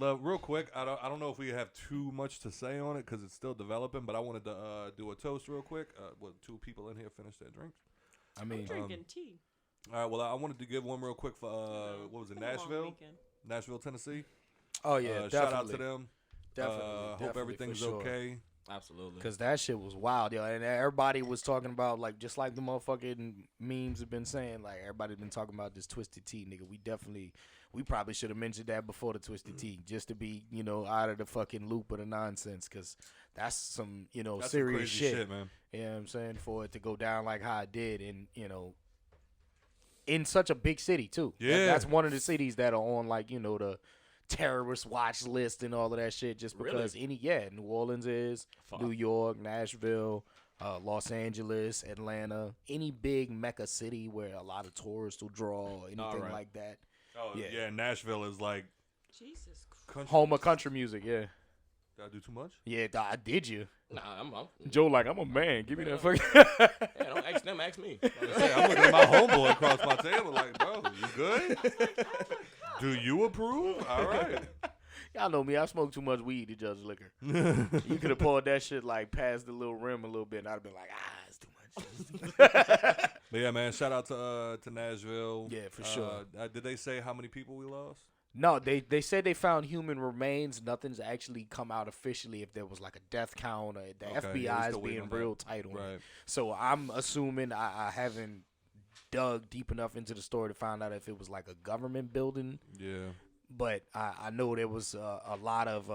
Real quick. I don't know if we have too much to say on it because it's still developing. But I wanted to do a toast real quick. 2 people in here finished their drinks. I mean, I'm drinking tea. All right. Well, I wanted to give one real quick for what was it? Been a long Nashville, weekend. Nashville, Tennessee. oh yeah, definitely. Shout out to them. Definitely. Hope definitely, everything's for sure. okay. Absolutely. Because that shit was wild, yo. And everybody was talking about, like, just like the motherfucking memes have been saying, like, everybody's been talking about this Twisted Tea, nigga. We probably should have mentioned that before the Twisted Tea, just to be, out of the fucking loop of the nonsense, because that's some, That's serious some crazy shit. man. You know what I'm saying? For it to go down like how it did, and, in such a big city, too. Yeah. That's one of the cities that are on, like, the terrorist watch list and all of that shit, just because New Orleans is, New York, Nashville, Los Angeles, Atlanta, any big mecca city where a lot of tourists will draw or anything like that. Oh yeah. Nashville is like Jesus Christ. country. Home of country music, yeah. Did I do too much? Yeah, I did you. Nah, I'm Joe, like, I'm a man. Give me that fucking. yeah, don't ask them, ask me. I'm looking at my homeboy across my table like, bro, you good? Do you approve? All right. Y'all know me. I smoke too much weed to judge liquor. You could have poured that shit like past the little rim a little bit, and I'd have been like, it's too much. But yeah, man, shout out to Nashville. Yeah, for sure. Did they say how many people we lost? No, they said they found human remains. Nothing's actually come out officially if there was like a death count or the FBI is being real tight on it. So I'm assuming I haven't dug deep enough into the story to find out if it was like a government building. Yeah. But I know there was a lot of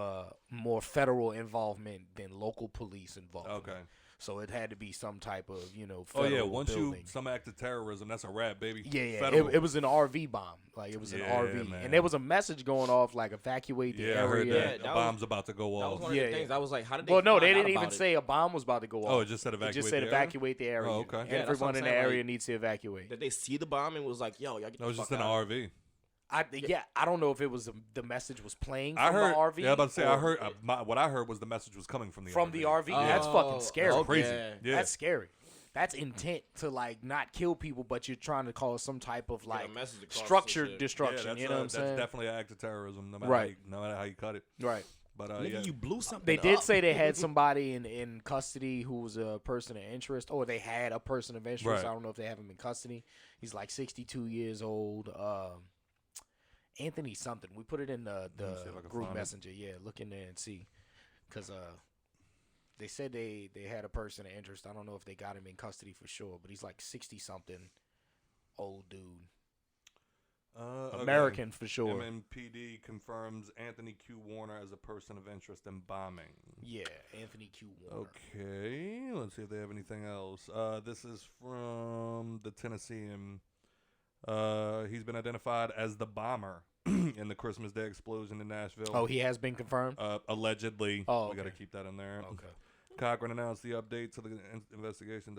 more federal involvement than local police involvement. Okay. So it had to be some type of, federal Oh yeah, once building. some act of terrorism, that's a wrap, baby. Yeah. Federal. It was an RV bomb. Like, it was an RV. man. And there was a message going off, like, evacuate the Yeah, I area. heard that. Yeah, A bomb's about to go That was off. one of the things. I was like, how did they Well, no, find they out didn't about even it? say a bomb was about to go off. Oh, it just said It evacuate just said the area? evacuate the area. Oh, okay. Yeah, that's what Everyone I'm in the saying, area like- needs to evacuate. Did they see the bomb and was like, yo, y'all get the No, it was fuck just in an out. RV. I don't know if it was the message was playing from I heard. the RV. Yeah, I'm about to say. I or heard. what I heard was the message was coming from the from RV. the RV. Yeah. That's fucking scary. okay. Crazy. Yeah. That's scary. That's intent to like not kill people, but you're trying to cause some type of like a message across and structured shit. destruction. that's, You know what I'm saying? That's definitely an act of terrorism, no matter Right. no matter how you cut it. Right. But Nigga, yeah. you blew something They did up. say they had somebody in custody who was a person of interest, or they had a person of interest. Right. I don't know if they have him in custody. He's like 62 years old. Anthony something. We put it in the see if I can group find it. messenger. Yeah, look in there and see. Because they said they had a person of interest. I don't know if they got him in custody for sure, but he's like 60-something old dude. American for sure. MNPD confirms Anthony Q. Warner as a person of interest in bombing. Yeah, Anthony Q. Warner. Okay, let's see if they have anything else. This is from the Tennessean. He's been identified as the bomber in the Christmas Day explosion in Nashville. Oh, he has been confirmed? Allegedly. Oh, we got to okay. keep that in there. Okay. Cochran announced the update to the investigation.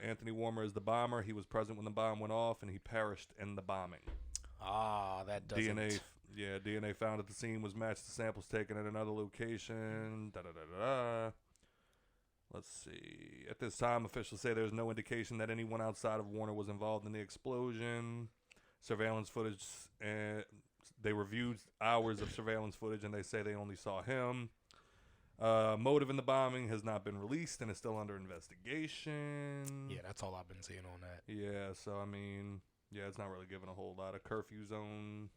Anthony Warner is the bomber. He was present when the bomb went off, and he perished in the bombing. Ah, that doesn't. DNA found at the scene was matched to samples taken at another location. Let's see. At this time, officials say there's no indication that anyone outside of Warner was involved in the explosion. Surveillance footage, they reviewed hours of surveillance footage, and they say they only saw him. Motive in the bombing has not been released and is still under investigation. Yeah, that's all I've been seeing on that. Yeah, so I mean, yeah, it's not really giving a whole lot. A curfew zone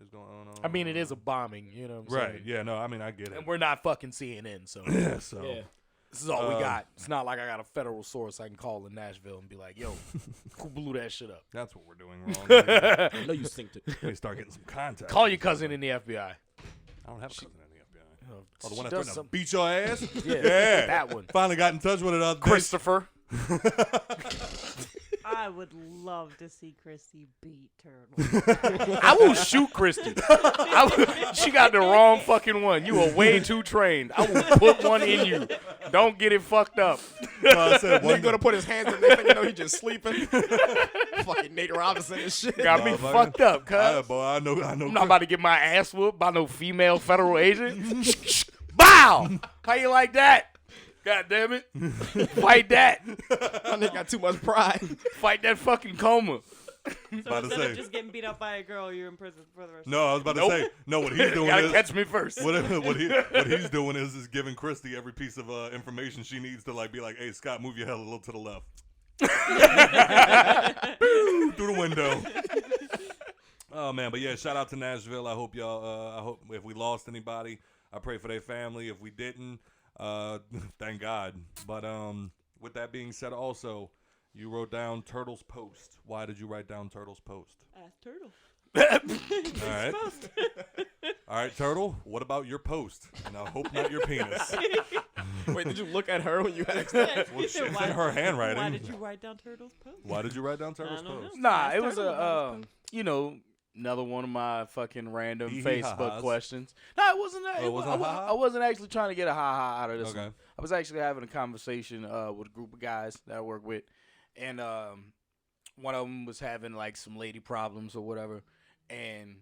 is going on. I mean, it is a bombing, you know what I'm saying? Right, yeah, no, I mean, I get it. And we're not fucking CNN, so. Yeah, so. Yeah. This is all we got. It's not like I got a federal source I can call in Nashville and be like, yo, who blew that shit up? That's what we're doing wrong. I know you synced it. They start getting some contact. Call your cousin in the FBI. I don't have a cousin in the FBI. Oh, the she one that does threatened to some- beat your ass? Yeah, that one. Finally got in touch with it other day. Christopher. I would love to see Christy beat Turtle. I will shoot Christy. She got the wrong fucking one. You are way too trained. I will put one in you. Don't get it fucked up. I said One gonna put his hands in there, you know he just sleeping. Fucking Nate Robinson and shit. Got me fucked up, cuz. Boy, I know. I'm not about to get my ass whooped by no female federal agent. Bow! How you like that? God damn it. Fight that. My nigga got too much pride. Fight that fucking coma. So About to instead say. of just getting beat up by a girl, you're in prison for the rest No, I was about to Nope. say. No, what he's doing Gotta is catch me first. what he's doing is giving Christy every piece of information she needs to like be like, hey Scott, move your head a little to the left. Through the window. Oh man, but yeah, shout out to Nashville. I hope y'all. I hope if we lost anybody, I pray for their family. If we didn't, thank God. But with that being said, also. You wrote down Turtle's post. Why did you write down Turtle's post? Ask Turtle. All right. All right, Turtle, what about your post? And I hope not your penis. Wait, did you look at her when you asked that? Well, it's in her handwriting. Why did you write down Turtle's post? Why did you write down Turtle's I don't post? know. Nah, Ask it was Turtle about his post. another one of my fucking random Hee-hee-ha-has. Facebook questions. No, it wasn't that. Oh, it wasn't a ha-ha? I wasn't actually trying to get a ha-ha out of this Okay. one. I was actually having a conversation with a group of guys that I work with. And one of them was having like some lady problems or whatever, and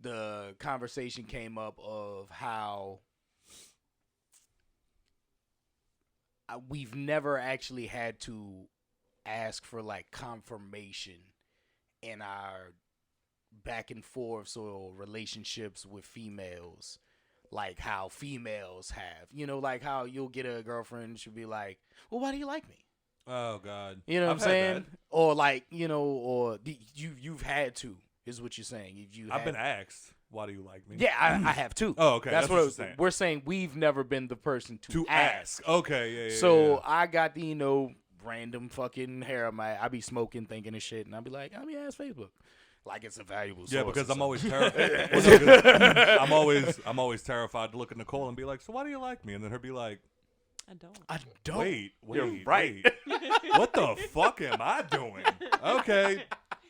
the conversation came up of how we've never actually had to ask for like confirmation in our back and forths or relationships with females. Like how females have, like how you'll get a girlfriend and she'll be like, well, why do you like me? Oh God. You know what I've I'm had saying? that. Or like, or you've had to is what you're saying. I've been asked, why do you like me? Yeah, I have too. Oh, okay. That's what what you're saying. we're saying. We've never been the person to ask. Okay, yeah. So I got the random fucking hair on I be smoking, thinking of shit, and I'll be like, let me ask Facebook. Like it's a valuable source. Yeah, because or I'm always something. terrified. I'm always terrified to look at Nicole and be like, so why do you like me? And then her be like, I don't. Wait, You're right. wait. What the fuck am I doing? Okay,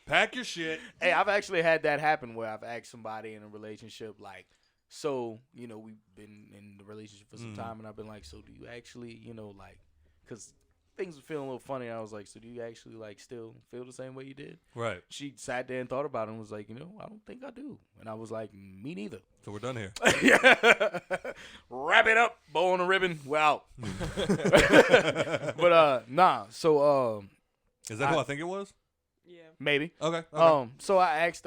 pack your shit. Hey, I've actually had that happen where I've asked somebody in a relationship, like, so, we've been in the relationship for some time, and I've been like, so do you actually, like, because things were feeling a little funny. I was like, so do you actually, like, still feel the same way you did? Right. She sat there and thought about it and was like, I don't think I do. And I was like, me neither. So we're done here. Wrap it up, bow on the ribbon, we're out. But nah. So Is that who I think it was? Yeah. maybe. Okay. So I asked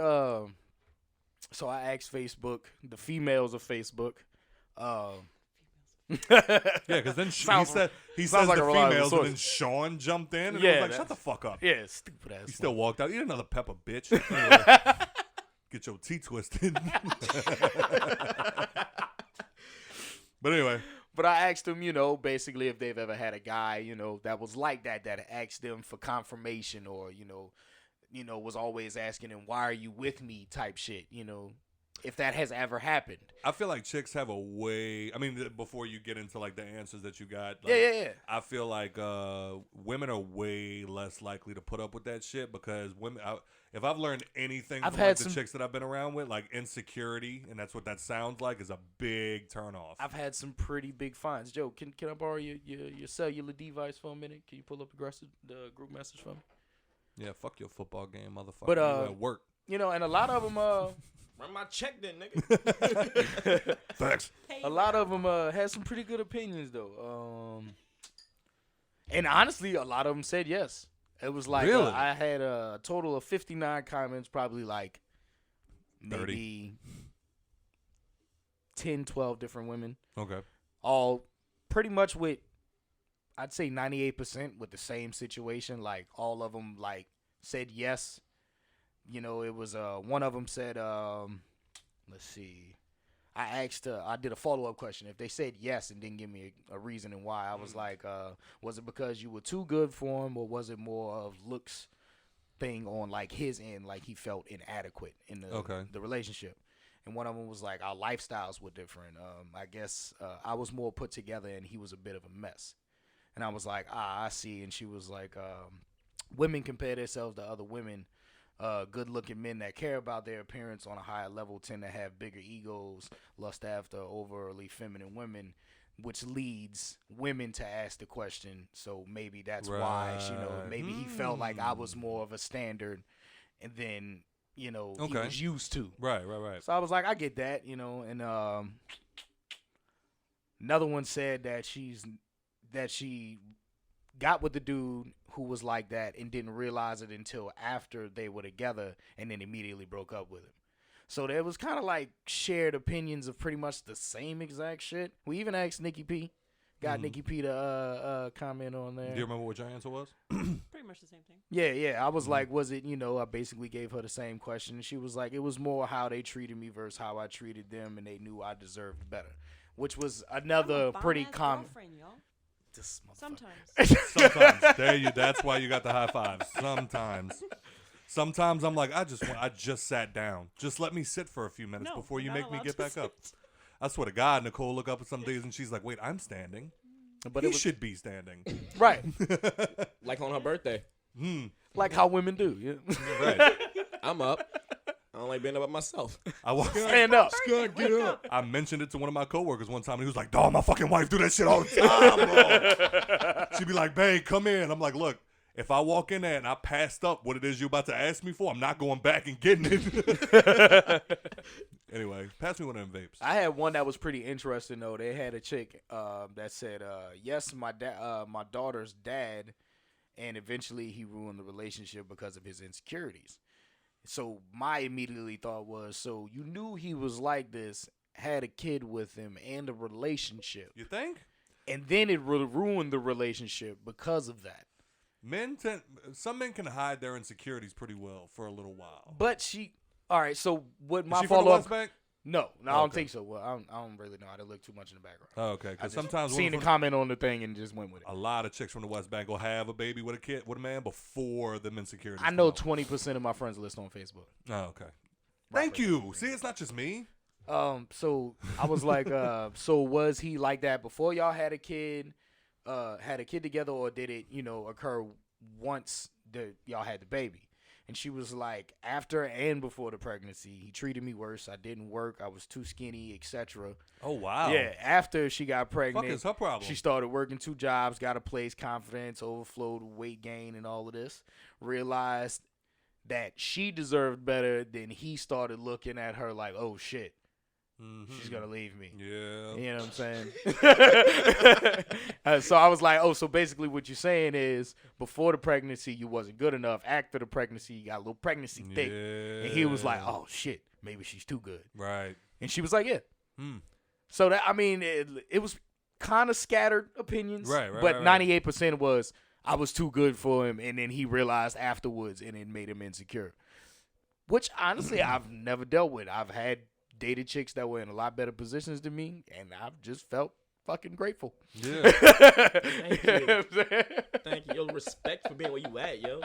Facebook, the females of Facebook. Yeah, because then he Sounds said like the a reliable females, and source. then Sean jumped in and Yeah, was like, "Shut that's- the fuck up." Yeah, stupid ass. He still walked out. Eat another pepper, bitch. Anyway, get your teeth twisted. But anyway, But I asked them, basically if they've ever had a guy, that was like that asked them for confirmation or, was always asking him, why are you with me type shit, if that has ever happened. I feel like chicks have a way. I mean, before you get into like the answers that you got, like, Yeah. I feel like women are way less likely to put up with that shit because women. If I've learned anything I've from had like, the some- chicks that I've been around with, like insecurity, and that's what that sounds like, is a big turnoff. I've had some pretty big finds. Joe, can I borrow your cellular device for a minute? Can you pull up the group message for me? Yeah, fuck your football game, motherfucker. But, you at work. And a lot of them, Run my check then, nigga. Thanks. a lot of them had some pretty good opinions though. And honestly, a lot of them said yes. It was like Really? I had a total of 59 comments, probably like maybe 10, 12 different women. Okay. all pretty much with, I'd say 98% with the same situation. Like all of them like said yes. You know, it was one of them said, let's see. I did a follow-up question. If they said yes and didn't give me a reason and why, I was like, was it because you were too good for him, or was it more of looks thing on like his end, like he felt inadequate in the relationship? And one of them was like, our lifestyles were different. I guess I was more put together and he was a bit of a mess. And I was like, I see. And she was like, women compare themselves to other women. Good-looking men that care about their appearance on a higher level tend to have bigger egos, lust after overly feminine women, which leads women to ask the question. So maybe that's why, maybe he felt like I was more of a standard, and then, he was used to. Right. So I was like, I get that, and another one said that she got with the dude who was like that and didn't realize it until after they were together, and then immediately broke up with him. So there was kind of like shared opinions of pretty much the same exact shit. We even asked Nikki P. Got Nikki P to comment on there. Do you remember what your answer was? Pretty much the same thing. Yeah. I was like, was it, I basically gave her the same question. And she was like, it was more how they treated me versus how I treated them, and they knew I deserved better. Which was another pretty common. Sometimes. That's why you got the high fives. Sometimes I'm like, I just sat down. Just let me sit for a few minutes before you make me get back up. I swear to God, Nicole look up some days and she's like, wait, I'm standing. But he should be standing. Right. Like on her birthday. Like how women do. Yeah. Right. I'm up. I don't like being up by myself. Stand up. Scott, get up. I mentioned it to one of my coworkers one time, and he was like, dog, my fucking wife do that shit all the time, bro. She'd be like, babe, come in. I'm like, look, if I walk in there and I passed up what it is you're about to ask me for, I'm not going back and getting it. Anyway, pass me one of them vapes. I had one that was pretty interesting, though. They had a chick that said, yes, my daughter's dad, and eventually he ruined the relationship because of his insecurities. So my immediately thought was, so you knew he was like this, had a kid with him, and a relationship. You think? And then it ruined the relationship because of that. Some men can hide their insecurities pretty well for a little while. But all right, so what my follow-up? Is she from the West Bank? No, I don't think so. Well, I don't really know. I didn't look too much in the background. Oh, okay, because sometimes seen the comment on the thing and just went with it. A lot of chicks from the West Bank will have a baby with a man before them insecurities. I know 20% of my friends list on Facebook. Oh, okay. Thank you. See, it's not just me. So I was like, so was he like that before y'all had a kid together, or did it, occur once that y'all had the baby? And she was like, after and before the pregnancy, he treated me worse. I didn't work. I was too skinny, etc. Oh, wow. Yeah, after she got pregnant, fuck is her problem? She started working 2 jobs, got a place, confidence, overflowed, weight gain, and all of this. Realized that she deserved better. Then he started looking at her like, oh, shit. She's going to leave me. Yeah. You know what I'm saying? So I was like, oh, so basically what you're saying is before the pregnancy, you wasn't good enough. After the pregnancy, you got a little pregnancy thick. Yeah. And he was like, oh, shit, maybe she's too good. Right. And she was like, yeah. So, that it was kind of scattered opinions. Right. But 98% was I was too good for him. And then he realized afterwards, and it made him insecure. Which, honestly, I've never dealt with. I've dated chicks that were in a lot better positions than me, and I've just felt fucking grateful. Yeah. Thank you. Thank you. Yo, respect for being where you at, yo.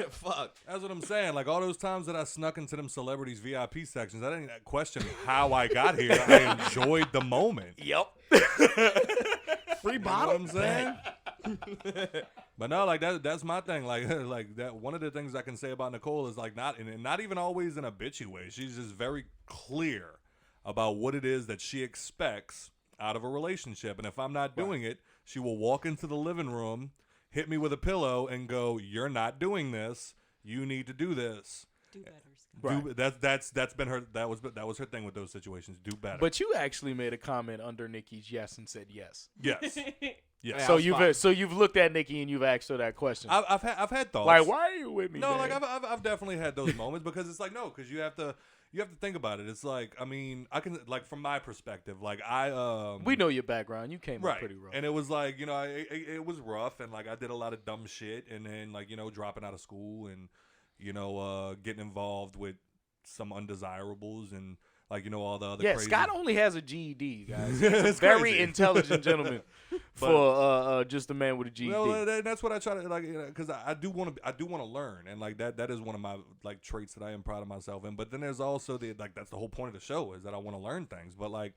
Fuck. That's what I'm saying. Like all those times that I snuck into them celebrities VIP sections, I didn't question how I got here. I enjoyed the moment. Yep. Free bottle. You know what I'm saying? But no, like that's my thing. Like that. One of the things I can say about Nicole is like not even always in a bitchy way. She's just very clear about what it is that she expects out of a relationship. And if I'm not doing it, she will walk into the living room, hit me with a pillow, and go, "You're not doing this. You need to do this." Do better. Right. That's been her. That was her thing with those situations. Do better. But you actually made a comment under Nikki's yes and said yes. Yes. Yes. So you've looked at Nikki and you've asked her that question. I've had thoughts. Like, why are you with me? No, Dad? like I've definitely had those moments because it's like no, because you have to. you have to think about it. It's like, I mean, I can, like, from my perspective, like, we know your background. You came up pretty rough. And it was like, you know, it was rough, and, like, I did a lot of dumb shit, and then, like, you know, dropping out of school and, you know, getting involved with some undesirables and, like, you know, all the other crazy. Scott only has a GED, guys. He's a very intelligent gentleman for just a man with a GED. Well, that's what I try to, like, because I do want to learn, and like that is one of my like traits that I am proud of myself in. But then there's also that's the whole point of the show, is that I want to learn things. But like,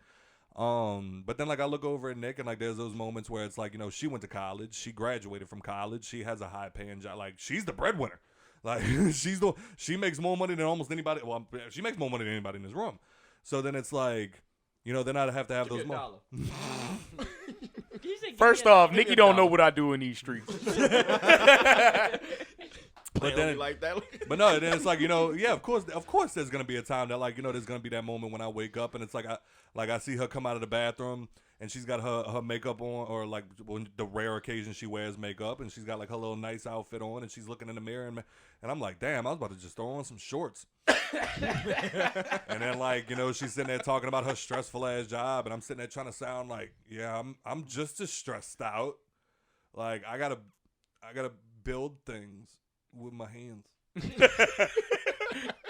but then like I look over at Nick, and like there's those moments where it's like, you know, she went to college, she graduated from college, she has a high paying job, like she's the breadwinner, like she makes more money than almost anybody. Well, she makes more money than anybody in this room. So then it's like, you know, then I have to have those moments. First off, Nikki don't know what I do in these streets. But then, like that. But no, then it's like, you know, yeah, of course there's gonna be a time that, like, you know, there's gonna be that moment when I wake up and it's like I see her come out of the bathroom and she's got her makeup on, or like when the rare occasion she wears makeup, and she's got like her little nice outfit on, and she's looking in the mirror, and I'm like, damn, I was about to just throw on some shorts. And then, like, you know, she's sitting there talking about her stressful ass job, and I'm sitting there trying to sound like, yeah, I'm just as stressed out. Like, I gotta build things with my hands.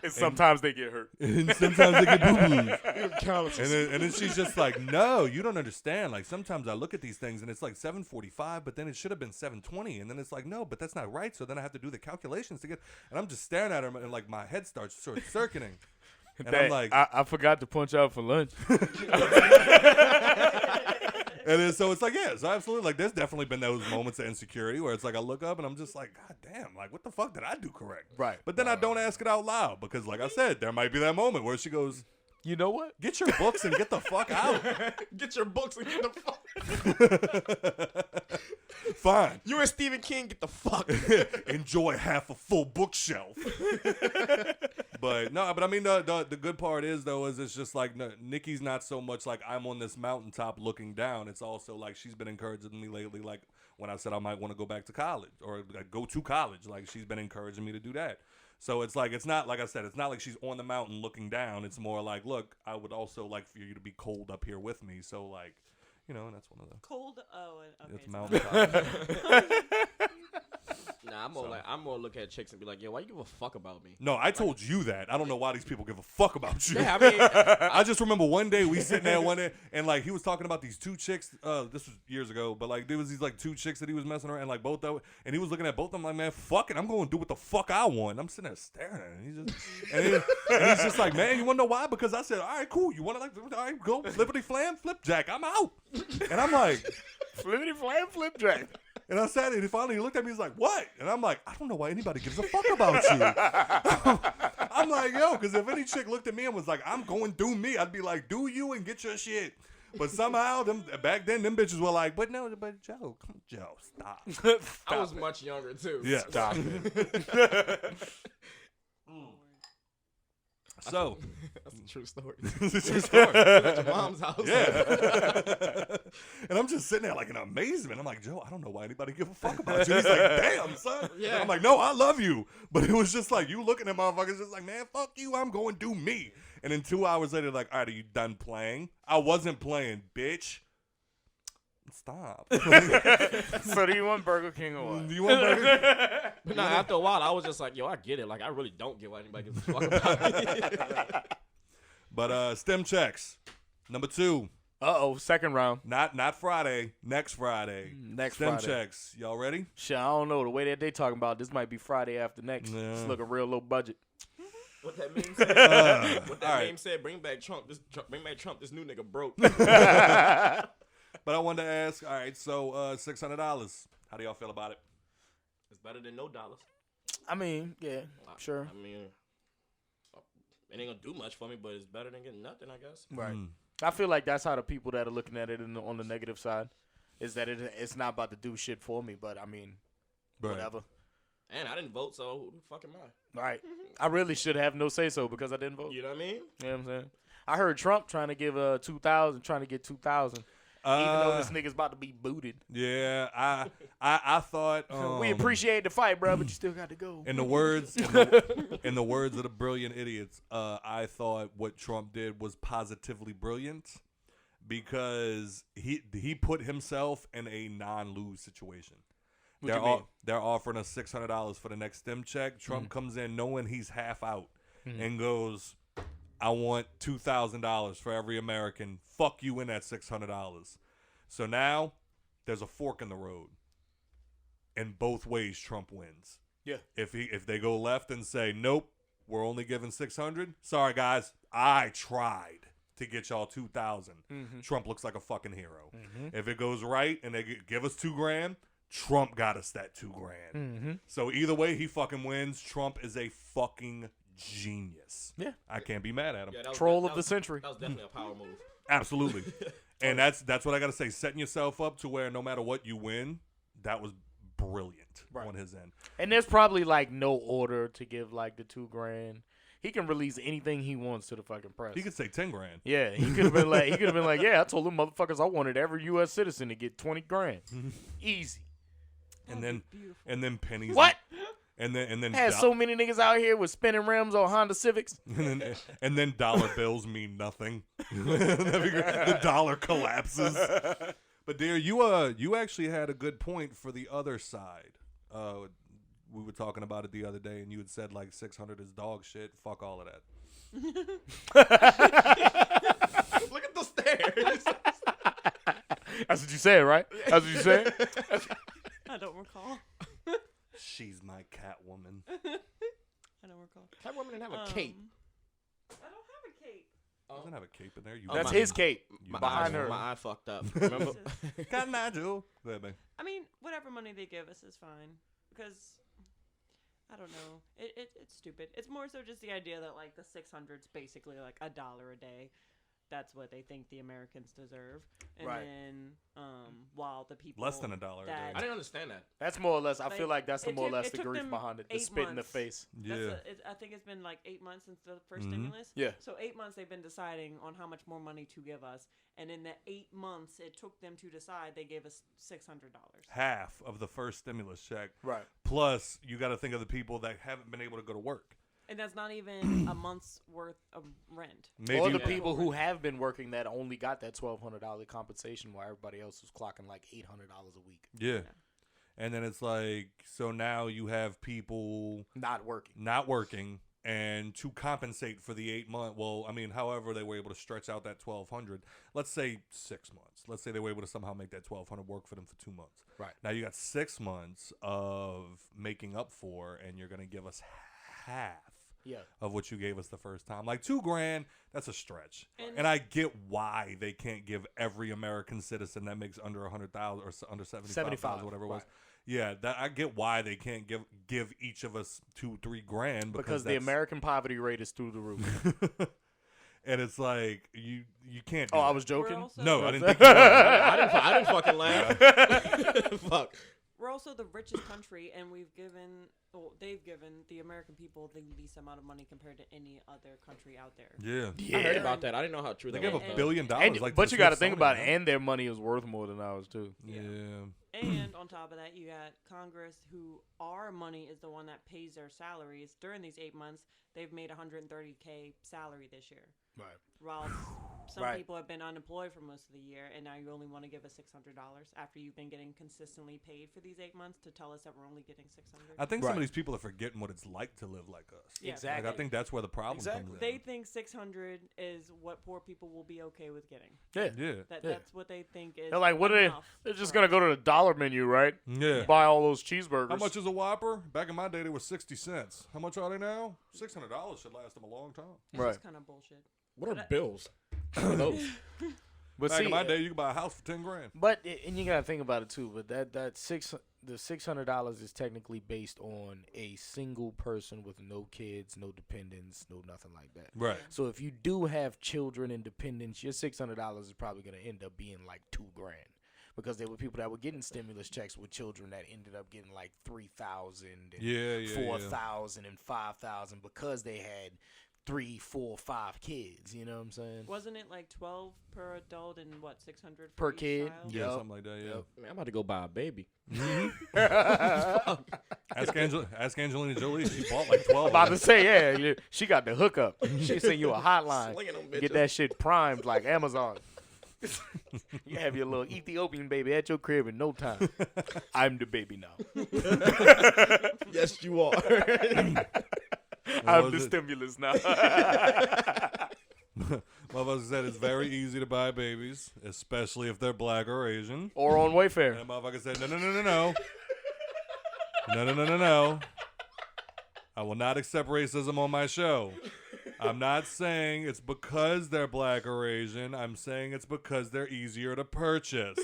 And sometimes they get hurt. And sometimes they get boo-boos. And then she's just like, no, you don't understand. Like, sometimes I look at these things and it's like 7:45, but then it should have been 7:20. And then it's like, no, but that's not right. So then I have to do the calculations to get. And I'm just staring at her, and like my head starts sort of circuiting. And I'm like, I forgot to punch out for lunch. And then, so it's like, yeah, so absolutely. Like, there's definitely been those moments of insecurity where it's like I look up and I'm just like, God damn, like, what the fuck did I do correct? Right. But then I don't ask it out loud because, like I said, there might be that moment where she goes, you know what? Get your books and get the fuck out. Get your books and get the fuck. Fine. You and Stephen King, get the fuck. Enjoy half a full bookshelf. But no, but I mean, the good part is, though, is it's just like, no, Nikki's not so much like I'm on this mountaintop looking down. It's also like she's been encouraging me lately, like when I said I might want to go back to college or like, go to college. Like, she's been encouraging me to do that. So it's like, it's not, like I said, it's not like she's on the mountain looking down. It's more like, look, I would also like for you to be cold up here with me. So, like, you know, and that's one of the cold. Oh, okay. It's mountaintop. Nah, I'm more look at chicks and be like, yo, why you give a fuck about me? No, I told you that. I don't know why these people give a fuck about you. Yeah, I mean, I just remember one day we sitting there one day, and like he was talking about these two chicks. This was years ago, but like there was these like two chicks that he was messing around, and like both of them, and he was looking at both of them like, man, fuck it, I'm going to do what the fuck I want. And I'm sitting there staring at him. And he's just like, man, you want to know why? Because I said, all right, cool. You want to, like, all right, go flippity flam, flip jack. I'm out. And I'm like, flippity flam, flip jack. And I sat and finally he looked at me, he's like, what? And I'm like, I don't know why anybody gives a fuck about you. I'm like, yo, because if any chick looked at me and was like, I'm going do me, I'd be like, do you and get your shit. But somehow, back then, them bitches were like, but Joe, stop. I was much younger, too. Yeah. Stop it. So, that's a true story. It's a true story. At your mom's house. Yeah. And I'm just sitting there like in amazement. I'm like, Joe, I don't know why anybody give a fuck about you. He's like, damn, son. Yeah. And I'm like, no, I love you. But it was just like, you looking at motherfuckers just like, man, fuck you. I'm going to do me. And then 2 hours later, like, all right, are you done playing? I wasn't playing, bitch. Stop. So do you want Burger King or what? Do you want Burger King? But no, after a while, I was just like, yo, I get it. Like, I really don't get why anybody gives a fuck about me. But stem checks. Number 2. Uh-oh, second round. Not Friday. Next Friday. Next stem Friday. checks. Y'all ready? Shit, I don't know. The way that they talking about, this might be Friday after next. Yeah. It's looking real low budget. What that meme said? What that meme said? Bring back Trump. Bring back Trump. This new nigga broke. But I wanted to ask, all right, so $600. How do y'all feel about it? It's better than no dollars. I mean, yeah, sure. I mean, it ain't gonna do much for me, but it's better than getting nothing, I guess. Right. I feel like that's how the people that are looking at it on the negative side is that it's not about to do shit for me, but I mean, whatever. And I didn't vote, so who the fuck am I? Right. I really should have no say so because I didn't vote. You know what I mean? You know what I'm saying? I heard Trump trying to give 2,000, trying to get 2,000. Even though this nigga's about to be booted. Yeah, I thought we appreciate the fight, bro, but you still got to go. In the words of the brilliant idiots, I thought what Trump did was positively brilliant because he put himself in a non-lose situation. They're offering us $600 for the next stim check. Trump comes in knowing he's half out and goes, I want $2,000 for every American. Fuck you in that $600. So now there's a fork in the road. In both ways, Trump wins. Yeah. If they go left and say, nope, we're only giving $600. Sorry, guys, I tried to get y'all $2,000. Trump looks like a fucking hero. If it goes right and they give us $2,000, Trump got us that $2,000. So either way, he fucking wins. Trump is a fucking genius. Yeah, I can't be mad at him. Yeah, Troll of the century. That was definitely a power move. Absolutely. And that's what I gotta say. Setting yourself up to where no matter what you win, that was brilliant on his end. And there's probably like no order to give like the $2,000. He can release anything he wants to the fucking press. He could say $10,000. Yeah, he could have been like, yeah, I told them motherfuckers I wanted every U.S. citizen to get $20,000. Easy. And then pennies. What? And then had so many niggas out here with spinning rims on Honda Civics. and then dollar bills mean nothing. The dollar collapses. But dear, you actually had a good point for the other side. We were talking about it the other day, and you had said like 600 is dog shit. Fuck all of that. Look at the stairs. That's what you said, right? That's what you said. I don't recall. She's my Catwoman. I don't recall. Catwoman didn't have a cape. I don't have a cape. Doesn't have a cape in there. That's his cape. Behind her. My eye fucked up. Remember? Can I do? Go ahead, man. I mean, whatever money they give us is fine because I don't know. It's stupid. It's more so just the idea that like the 600's basically like $1 a day. That's what they think the Americans deserve. And then while the people less than $1 a day. I didn't understand that. That's more or less. I feel like that's more or less the took grief them behind it. The 8 spit in the months. face. Yeah. I think it's been like 8 months since the first stimulus. Yeah. So 8 months they've been deciding on how much more money to give us, and in the 8 months it took them to decide, they gave us $600. Half of the first stimulus check. Right. Plus, you got to think of the people that haven't been able to go to work. And that's not even a month's worth of rent. Maybe or the people who have been working that only got that $1,200 compensation while everybody else was clocking like $800 a week. Yeah. And then it's like, so now you have people not working, and to compensate for the 8 months. Well, I mean, however they were able to stretch out that 1,200. Let's say 6 months. Let's say they were able to somehow make that 1,200 work for them for 2 months. Right. Now you got 6 months of making up for, and you're going to give us half. Yeah. Of what you gave us the first time. Like $2,000, that's a stretch. And I get why they can't give every American citizen that makes under 100,000 or under 75,000, whatever it was. Yeah, I get why they can't give each of us $2-3 grand because the American poverty rate is through the roof. And it's like you can't. I was joking. No, I didn't think you were. I didn't fucking laugh. Fuck. We're also the richest country, and they've given the American people the least amount of money compared to any other country out there. Yeah. I heard about that. I didn't know how true they that gave was. $1 billion. But you got to think about it, and their money is worth more than ours too. Yeah. And on top of that, you got Congress, who our money is the one that pays their salaries. During these 8 months, they've made $130K salary this year. Right. While some people have been unemployed for most of the year, and now you only want to give us $600 after you've been getting consistently paid for these 8 months to tell us that we're only getting $600. I think some of these people are forgetting what it's like to live like us. Yeah. Exactly. Like, I think that's where the problem comes in. They think 600 is what poor people will be okay with getting. Yeah. That's what they think is. They're like, what are they? They're just gonna go to the dollar menu, right? Yeah. Buy all those cheeseburgers. How much is a Whopper? Back in my day, they were 60 cents. How much are they now? $600 should last them a long time. That's kind of bullshit. What are bills? What are those? But Back in my day, you could buy a house for $10 grand. But and you gotta think about it too. But the $600 is technically based on a single person with no kids, no dependents, no nothing like that. Right. So if you do have children and dependents, your $600 is probably gonna end up being like $2 grand. Because there were people that were getting stimulus checks with children that ended up getting like 3,000 and 4,000 and 5,000 because they had 3, 4, 5 kids. You know what I'm saying? Wasn't it like 12 per adult and what 600 Per each kid? child? Yeah, something like that. Yeah. Man, I'm about to go buy a baby. Ask Angelina Jolie. She bought like 12. About to say, yeah, she got the hookup. She send you a hotline. Slinging them Get bitches. that shit primed like Amazon. You have your little Ethiopian baby at your crib in no time. I'm the baby now. Yes, you are. I'm the stimulus now. Motherfucker said it's very easy to buy babies, especially if they're black or Asian. Or on Wayfair. And motherfucker said, no. No. I will not accept racism on my show. I'm not saying it's because they're black or Asian. I'm saying it's because they're easier to purchase.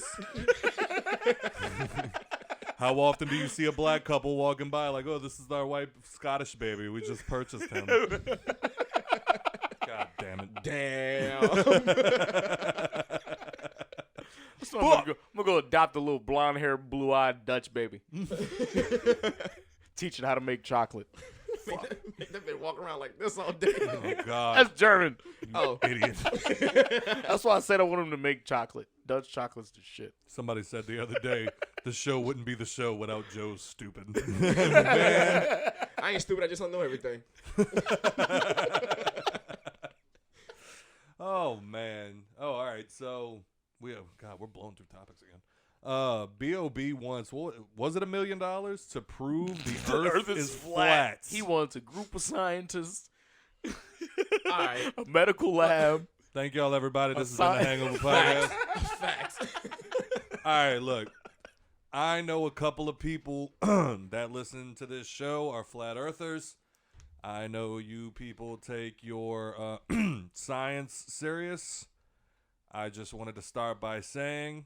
How often do you see a black couple walking by like, oh, this is our white Scottish baby. We just purchased him. God damn it. Damn. So I'm going to go adopt a little blonde-haired, blue-eyed Dutch baby. Teach it how to make chocolate. They've been walking around like this all day. Oh, God. That's German. Oh. Idiot. That's why I said I want him to make chocolate. Dutch chocolate's the shit. Somebody said the other day, the show wouldn't be the show without Joe's stupid. Man. I ain't stupid. I just don't know everything. Oh, man. Oh, all right. So, we're blowing through topics again. B.o.B. wants, was it $1 million to prove the Earth is flat? He wants a group of scientists, All right. a medical lab. Thank y'all, everybody. This has been the Hangover Podcast. Facts. All right, look. I know a couple of people that listen to this show are flat earthers. I know you people take your science serious. I just wanted to start by saying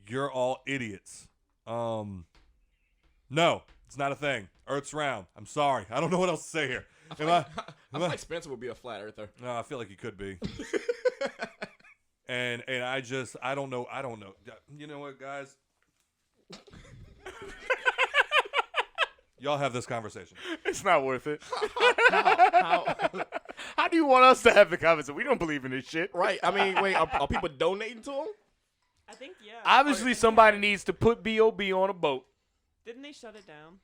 you're all idiots. No, it's not a thing. Earth's round. I'm sorry. I don't know what else to say here. I feel like Spencer would be a flat earther. No, I feel like he could be. and I don't know. You know what, guys? Y'all have this conversation. It's not worth it. How? How do you want us to have the conversation? We don't believe in this shit. Right. I mean, wait, are people donating to him? I think, yeah. Obviously, somebody needs to put B.o.B. on a boat. Didn't they shut it down?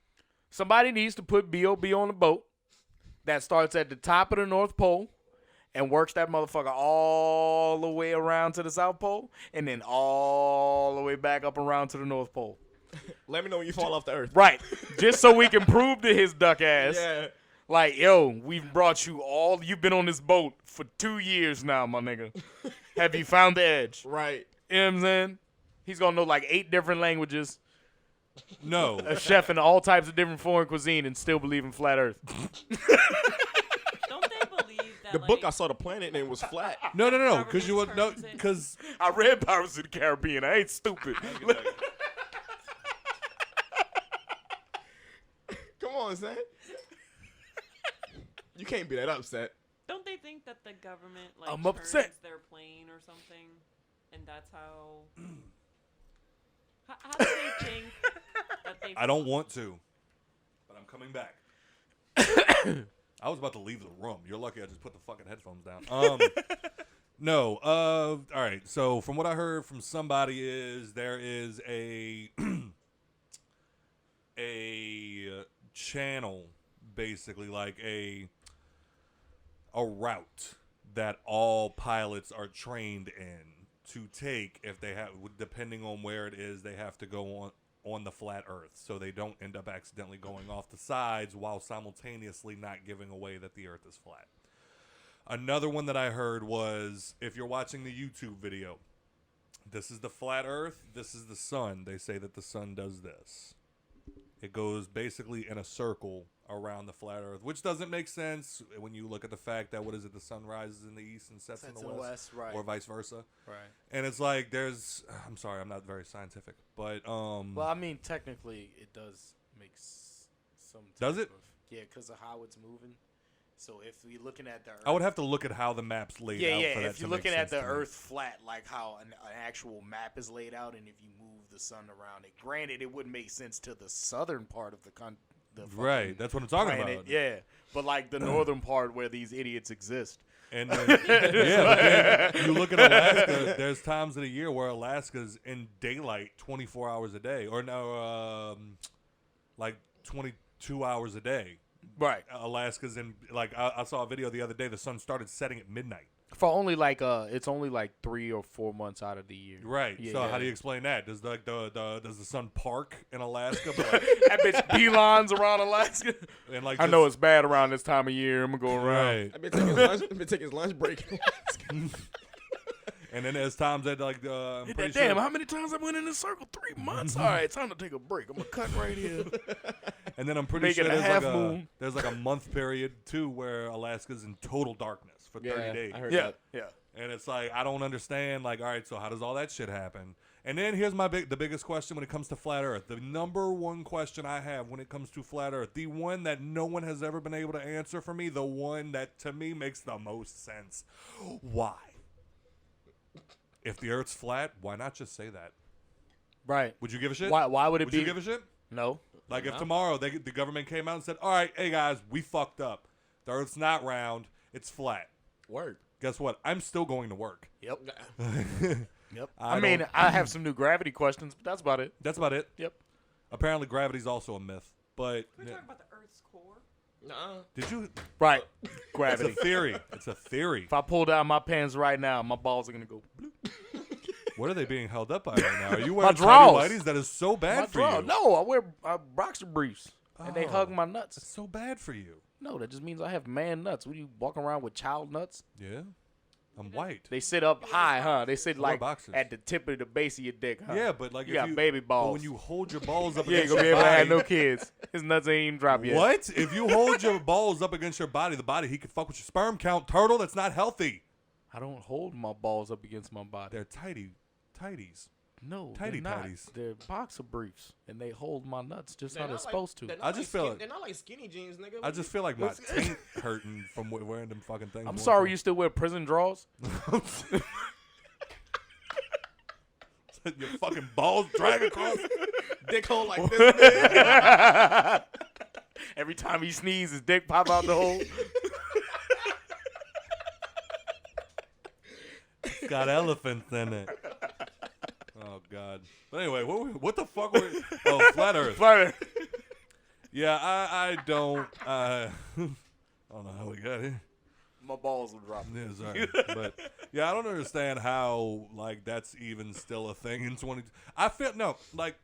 Somebody needs to put B.o.B. on a boat that starts at the top of the North Pole and works that motherfucker all the way around to the South Pole and then all the way back up around to the North Pole. Let me know when you fall off the earth. Right. Just so we can prove to his duck ass. Yeah. Like, yo, we've brought you all. You've been on this boat for 2 years now, my nigga. Have you found the edge? Right. You know what I'm saying? He's going to know like 8 different languages. No. A chef in all types of different foreign cuisine and still believe in flat earth. Don't they believe that, The book I saw, The Planet, and it was flat. No. Because you would no. Because I read Pirates of the Caribbean. I ain't stupid. Come on, son. You can't be that upset. Don't they think that the government like I'm turns upset. their plane or something, and that's how? How do they think that they? I don't want to, but I'm coming back. I was about to leave the room. You're lucky I just put the fucking headphones down. No. All right. So from what I heard from somebody is there is a channel, basically like a route that all pilots are trained in to take if they have, depending on where it is, they have to go on the flat earth so they don't end up accidentally going off the sides while simultaneously not giving away that the earth is flat. Another one that I heard was if you're watching the YouTube video, this is the flat earth, this is the sun. They say that the sun does this. It goes basically in a circle around the flat earth, which doesn't make sense when you look at the fact that, the sun rises in the east and sets in the west, right. or vice versa. Right. And it's like I'm sorry, I'm not very scientific, but Well, I mean, technically, it does make some. Does it? Yeah, because of how it's moving. So if we're looking at the Earth, I would have to look at how the map's laid out. Yeah. For that If you're to make looking at sense the to me. Earth flat, like how an actual map is laid out, and if you move the sun around it, granted, it wouldn't make sense to the southern part of the fucking Right, that's what I'm talking planet. about. Yeah, but like the northern part where these idiots exist. And then, but then you look at Alaska. There's times of the year where Alaska's in daylight 24 hours a day, or no, like 22 hours a day. Right. Alaska's in like I saw a video the other day. The sun started setting at midnight. For only like it's only like 3 or 4 months out of the year. Right. Yeah, so yeah. how do you explain that? Does does the sun park in Alaska? But like, That bitch beelines around Alaska. and like I know it's bad around this time of year. I'm gonna go around. right. I've been taking his lunch break. And then there's times that like I'm pretty Damn, sure. how many times I went in this circle? 3 months. All right, time to take a break. I'm gonna cut right here. And then I'm pretty Make sure it a there's half like moon. there's like a month period too where Alaska's in total darkness for 30 days. I heard Yeah, that. yeah. And it's like I don't understand. Like, all right, so how does all that shit happen? And then here's the biggest question when it comes to flat Earth. The number one question I have when it comes to flat Earth, the one that no one has ever been able to answer for me, the one that to me makes the most sense. Why? If the Earth's flat, why not just say that? Right. Would you give a shit? Why would it Would be? you give a shit? No. Like if tomorrow the government came out and said, all right, hey guys, we fucked up. The Earth's not round, it's flat. Word. Guess what? I'm still going to work. Yep. Yep. I I don't- have some new gravity questions, but that's about it. That's about it. Yep. Apparently gravity's also a myth. But We're talking about the Earth's core. Nuh-uh. did you Right. It's a Gravity. theory. It's a theory. If I pull down my pants right now, my balls are gonna go. Bloop. What are they being held up by right now? Are you My wearing drawers. tidy whities? That is so bad My for draw. you. No, I wear boxer briefs, and they Oh. hug my nuts. It's so bad for you. No, that just means I have man nuts. What are you walking around with child nuts? Yeah. I'm white. They sit up high, huh? They sit I wear like boxers. at the tip of the base of your dick, huh? Yeah, but like You if got you baby But balls. when you hold your balls up You ain't against gonna be your able to have body, no kids. His nuts ain't even dropped yet. What? If you hold your balls up against your body, he can fuck with your sperm count, turtle. That's not healthy. I don't hold my balls up against my body. They're tighties. No, Tighty they're not. tighties. They're boxer briefs, and they hold my nuts just They're how they're not like- supposed to. they're not I like just feel skinny- like- they're not like skinny jeans, nigga. I just feel like my taint hurting from wearing them fucking things. I'm one sorry time. you still wear prison drawers. Your fucking balls drag across. dick hole like this. Every time he sneezes, his dick pop out the hole. It's got elephants in it. Oh God. But anyway, what the fuck were we? Oh, flat Earth. Fire. Yeah, I don't. I don't know how we got here. My balls will drop. Yeah, sorry. But yeah, I don't understand how like that's even still a thing in 20. I feel no like.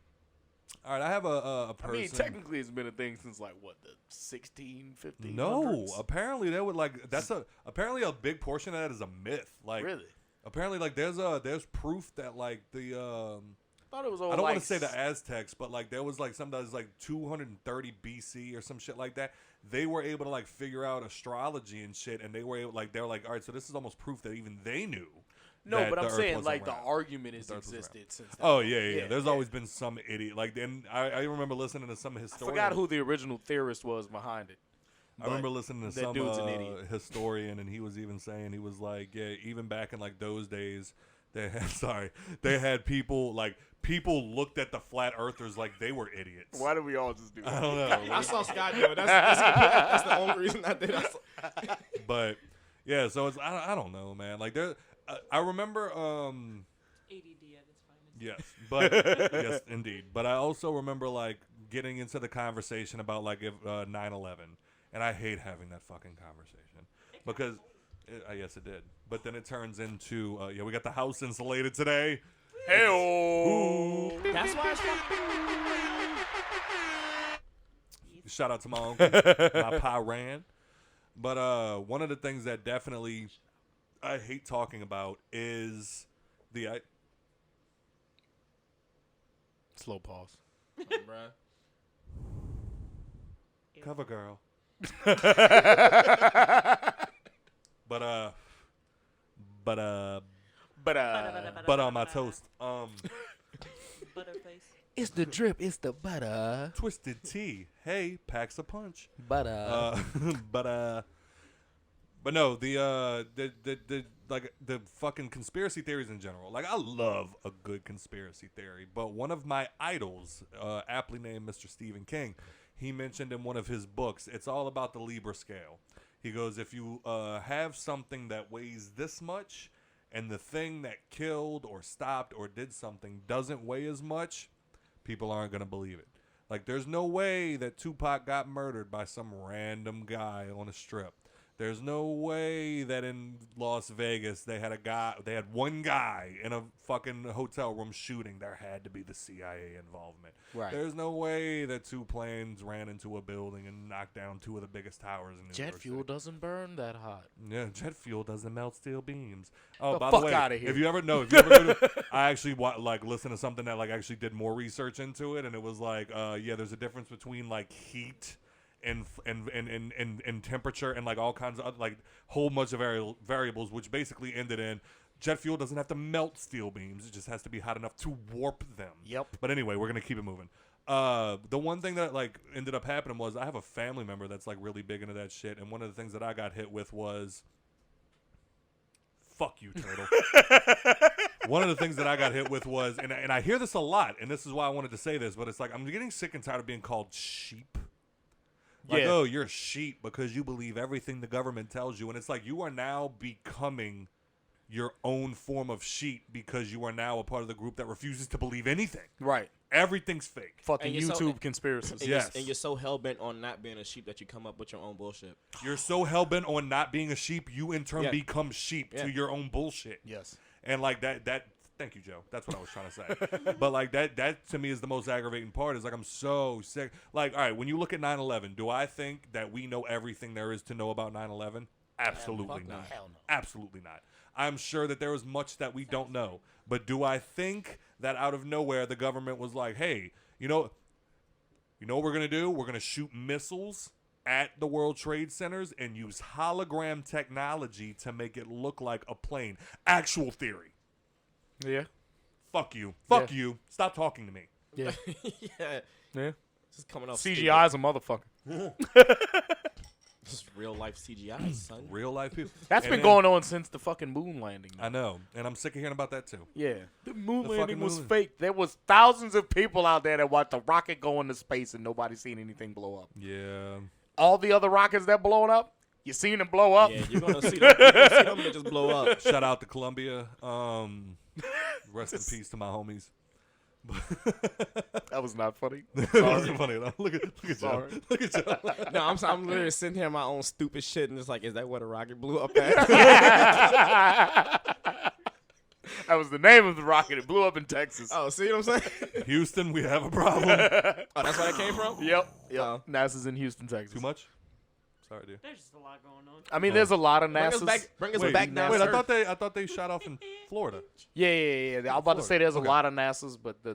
All right, I have a I person. mean, technically, it's been a thing since like what, the 16, 15. No, apparently they would like apparently a big portion of that is a myth. Like Really? apparently like there's proof that like the I thought it was all I don't like want to say the Aztecs, but like there was like something that was like 230 BC or some shit like that. They were able to like figure out astrology and shit, and they were able, like they were like, all right, so this is almost proof that even they knew. No, that but I'm the Earth saying wasn't like round. the argument has The Earth was existed since. Then. Oh yeah. There's always been some idiot like. Then I remember listening to some I historian. forgot who the original theorist was behind it. I remember listening to that some dude's an idiot. historian, and he was even saying, he was like, yeah, even back in like those days, they had people looked at the flat earthers like they were idiots. Why do we all just do that? I don't know. I saw Scott do it. That's the only reason I did it. But yeah, so it's I don't know, man. Like there, I remember. ADD at its finest. Yes, but yes, indeed. But I also remember like getting into the conversation about like if 9/11, and I hate having that fucking conversation because yes, it did. But then it turns into we got the house insulated today. Hey-oh. That's why it's Shout out to my uncle, my pa Ran. But one of the things that definitely I hate talking about is the Slow pause. bruh. cover girl. But on my toast. Butterface. It's the drip. It's the butter. Twisted tea. Hey, packs a punch. Butter. But no, the fucking conspiracy theories in general. Like I love a good conspiracy theory, but one of my idols, aptly named Mr. Stephen King, he mentioned in one of his books, it's all about the Libra scale. He goes, if you have something that weighs this much and the thing that killed or stopped or did something doesn't weigh as much, people aren't going to believe it. Like, there's no way that Tupac got murdered by some random guy on a strip. There's no way that in Las Vegas they had one guy in a fucking hotel room shooting. There had to be the CIA involvement. Right. There's no way that 2 planes ran into a building and knocked down 2 of the biggest towers in New York Jet fuel doesn't burn that hot. Yeah, jet fuel doesn't melt steel beams. Oh, the by fuck the way, outta here. if you ever go to, I actually listened to something that actually did more research into it, and it was there's a difference between heat and temperature and all kinds of other, whole bunch of variables, which basically ended in jet fuel doesn't have to melt steel beams. It just has to be hot enough to warp them. Yep. But anyway, we're going to keep it moving. The one thing that ended up happening was I have a family member that's really big into that shit, and one of the things that I got hit with was fuck you, Turtle. One of the things that I got hit with was, and I hear this a lot, and this is why I wanted to say this, but it's I'm getting sick and tired of being called sheep. Oh, you're a sheep because you believe everything the government tells you. And it's you are now becoming your own form of sheep because you are now a part of the group that refuses to believe anything. Right. Everything's fake. Fucking YouTube conspiracies. Yes. And you're so hell-bent on not being a sheep that you come up with your own bullshit. You're so hell-bent on not being a sheep, you in turn become sheep to your own bullshit. Yes. And that thank you, Joe. That's what I was trying to say. But that to me is the most aggravating part. Is I'm so sick. All right, when you look at 9/11, do I think that we know everything there is to know about 9/11? Absolutely not. Hell no. Absolutely not. I'm sure that there is much that we don't know. But do I think that out of nowhere the government was like, hey, you know what we're gonna do? We're gonna shoot missiles at the World Trade Centers and use hologram technology to make it look like a plane. Actual theory. Yeah. Fuck you. Fuck you. Stop talking to me. Yeah. Yeah. Yeah. This is coming off CGI is a motherfucker. This is real life CGI, son. Real life people. That's been going on since the fucking moon landing. I know. And I'm sick of hearing about that too. Yeah. The moon The landing fucking was moon. fake. There was thousands of people out there that watched the rocket go into space and nobody seen anything blow up. Yeah. All the other rockets that blown up, you seen them blow up. Yeah, you're gonna see them that just blow up. Shout out to Columbia. Rest in peace to my homies. That was not funny. That wasn't funny at all. Look at Joe. Look at Joe. No, I'm literally sitting here in my own stupid shit, and it's is that where the rocket blew up at? That was the name of the rocket. It blew up in Texas. Oh, see what I'm saying? Houston, we have a problem. Oh, that's where that came from? Yep. Oh. NASA's in Houston, Texas. Too much? Sorry, dude. There's just a lot going on. I mean, there's a lot of NASA's. Bring us back down. Wait, I thought they shot off in Florida. Yeah. I was about to say there's Okay. a lot of NASA's, but the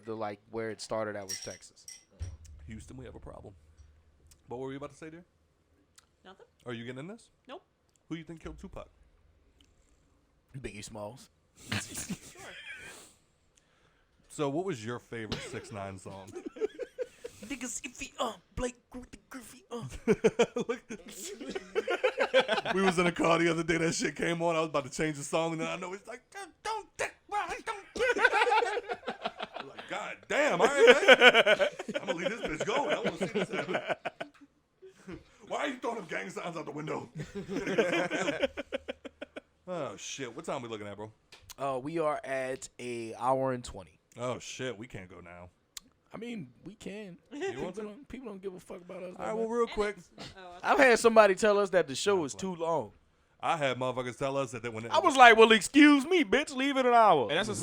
where it started at was Texas. Houston, we have a problem. What were you about to say, dear? Nothing. Are you getting in this? Nope. Who you think killed Tupac? Biggie Smalls. Sure. So, what was your favorite 6ix9ine song? Niggas iffy, Blake Griffey, We was in a car the other day. That shit came on. I was about to change the song, and then I know it's don't I'm like, God damn, all right, man. I'm gonna leave this bitch going. I want to see this happen. Why are you throwing them gang signs out the window? Oh shit! What time we looking at, bro? We are at an hour and 20. Oh shit! We can't go now. I mean, we can. You want to? People don't give a fuck about us. All right, well, real quick. I've had somebody tell us that the show is too long. I had motherfuckers tell us that when I was like, well, excuse me, bitch, leave it an hour. And that's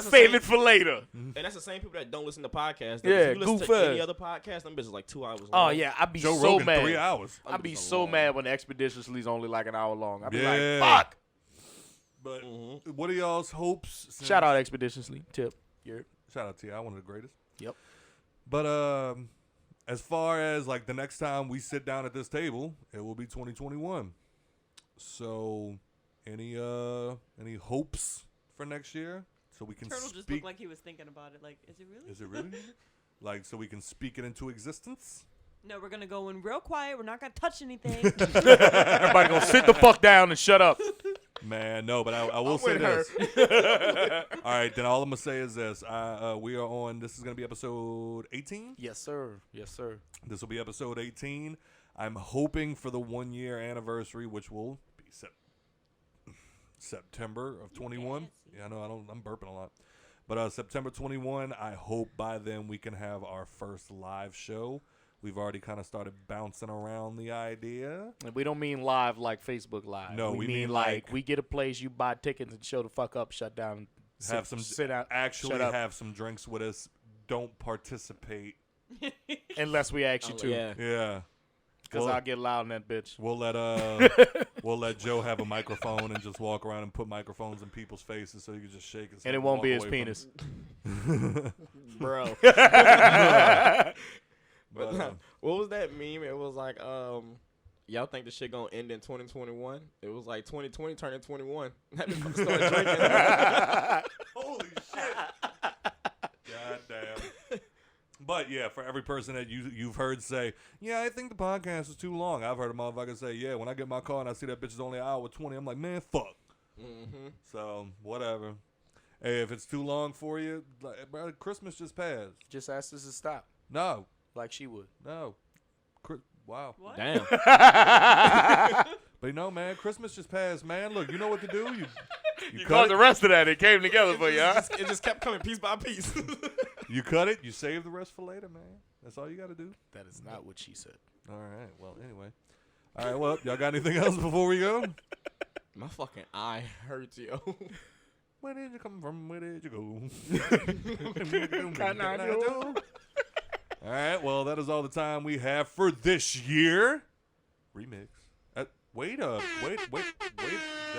Save it for later. And that's the same people that don't listen to podcasts. Yeah, if you listen goof to ass. any other podcast, them bitches 2 hours long. Oh, yeah, I'd be Joe so Rogan, mad. 3 hours. I'd be so mad when Expeditiously's only like an hour long. I'd be Yeah. like, fuck. But what are y'all's hopes? Shout out Expeditiously. Tip. Shout out to you. One of the greatest. Yep. But as far as the next time we sit down at this table, it will be 2021. So, any hopes for next year? So we can Turtle speak. just looked like he was thinking about it. Like, is it really? Is it really? So we can speak it into existence? No, we're gonna go in real quiet. We're not gonna touch anything. Everybody gonna sit the fuck down and shut up. Man, no, but I will say with this. All right, then all I'm going to say is this. We are on, this is going to be episode 18? Yes, sir. Yes, sir. This will be episode 18. I'm hoping for the 1 year anniversary, which will be September of 21. Yeah, I know I'm burping a lot. But September 21, I hope by then we can have our first live show. We've already kind of started bouncing around the idea. And we don't mean live like Facebook Live. No, we mean like we get a place, you buy tickets and show the fuck up, shut down, sit out, actually shut up. have some drinks with us. Don't participate unless we ask you to. Yeah. Because I'll get loud in that bitch. We'll let Joe have a microphone and just walk around and put microphones in people's faces so you can just shake his and it won't be his penis. Bro. But what was that meme? It was like, y'all think the shit gonna end in 2021? It was like 2020 turning 21. That nigga started drinking. Holy shit. God damn. But yeah, for every person that you've heard say, yeah, I think the podcast is too long. I've heard a motherfucker say, yeah, when I get in my car and I see that bitch is only an hour 20, I'm like, man, fuck. Mm-hmm. So, whatever. Hey, if it's too long for you, like, bro, Christmas just passed. Just ask us to stop. No. Like she would. No. Wow. What? Damn. But you know, man, Christmas just passed, man. Look, you know what to do. You caught the rest of that. It came together for you, huh? It just kept coming piece by piece. You cut it. You save the rest for later, man. That's all you got to do. That is not what she said. All right. Well, anyway. All right. Well, y'all got anything else before we go? My fucking eye hurts, yo. Where did you come from? Where did you go? All right. Well, that is all the time we have for this year. Remix. Wait. Did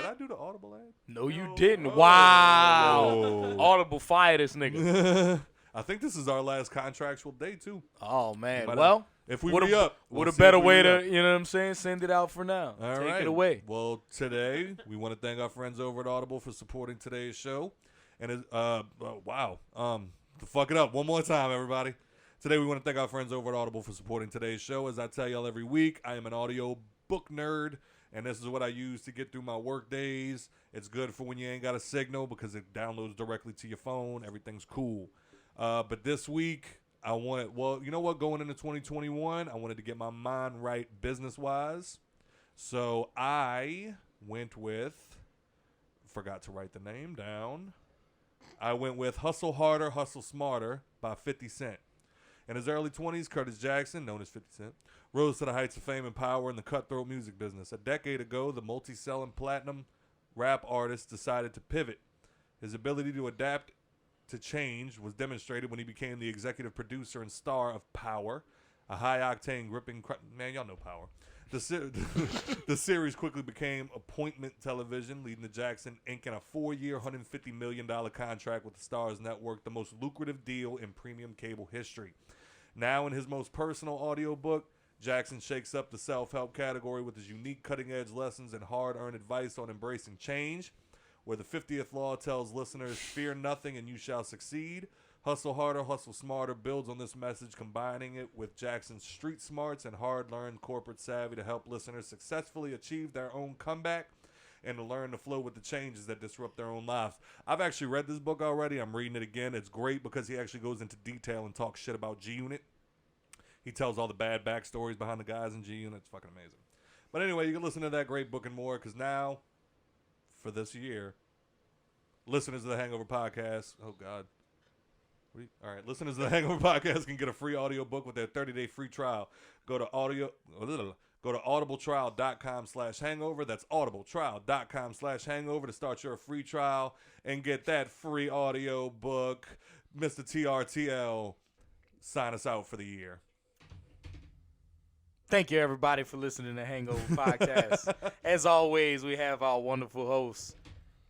I do the Audible ad? No, you didn't. Wow. Oh. Audible, fire this nigga. I think this is our last contractual day, too. Oh, man. But, well, if we what re-up, what a better way to, you know what I'm saying, send it out for now. All Take right. it away. Well, today, we want to thank our friends over at Audible for supporting today's show. And, wow. To fuck it up one more time, everybody. Today, we want to thank our friends over at Audible for supporting today's show. As I tell y'all every week, I am an audio book nerd, and this is what I use to get through my work days. It's good for when you ain't got a signal because it downloads directly to your phone. Everything's cool. But this week, you know what? Going into 2021, I wanted to get my mind right business-wise. So I went with, forgot to write the name down. I went with Hustle Harder, Hustle Smarter by 50 Cent. In his early 20s, Curtis Jackson, known as 50 Cent, rose to the heights of fame and power in the cutthroat music business. A decade ago, the multi-selling platinum rap artist decided to pivot. His ability to adapt to change was demonstrated when he became the executive producer and star of Power, a high-octane, gripping... Man, y'all know Power. The series quickly became appointment television, leading to Jackson inking a 4-year, $150 million contract with the Starz Network, the most lucrative deal in premium cable history. Now in his most personal audiobook, Jackson shakes up the self-help category with his unique cutting-edge lessons and hard-earned advice on embracing change, where the 50th law tells listeners, fear nothing and you shall succeed. Hustle Harder, Hustle Smarter builds on this message, combining it with Jackson's street smarts and hard-learned corporate savvy to help listeners successfully achieve their own comeback and to learn to flow with the changes that disrupt their own lives. I've actually read this book already. I'm reading it again. It's great because he actually goes into detail and talks shit about G-Unit. He tells all the bad backstories behind the guys in G-Unit. It's fucking amazing. But anyway, you can listen to that great book and more because now, for this year, listeners of the Hangover podcast, oh God. All right, listeners of the Hangover podcast can get a free audio book with their 30-day free trial. Go to audibletrial.com/hangover. That's audibletrial.com/hangover to start your free trial and get that free audio book. Mr. TRTL, sign us out for the year. Thank you, everybody, for listening to Hangover Podcast. As always, we have our wonderful host,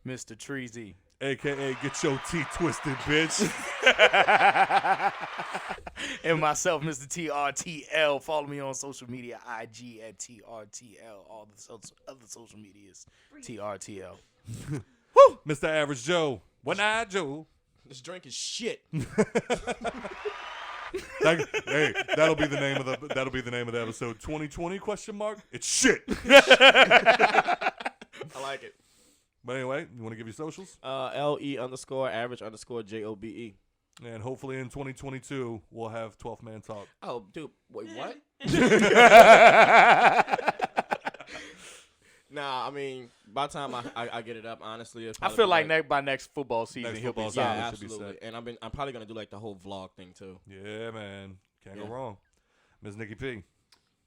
Mr. Treezy. A.K.A. get your teeth twisted, bitch. And myself, Mr. TRTL. Follow me on social media, IG at TRTL. All the other social medias, TRTL. Woo! Mr. Average Joe. One-eyed Joe. This drink is shit. Hey, that'll be the name of the episode. 2020 ? It's shit. I like it. But anyway, you want to give your socials? LE_average_JOBE. And hopefully in 2022, we'll have 12th Man Talk. Oh, dude. Wait, what? Nah, I mean, by the time I get it up, honestly, I feel like by next football season, he'll be football solid. season. yeah, should be absolutely. set. And I'm probably gonna do like the whole vlog thing too. Yeah, man. Can't go Yeah. wrong. Ms. Nikki P.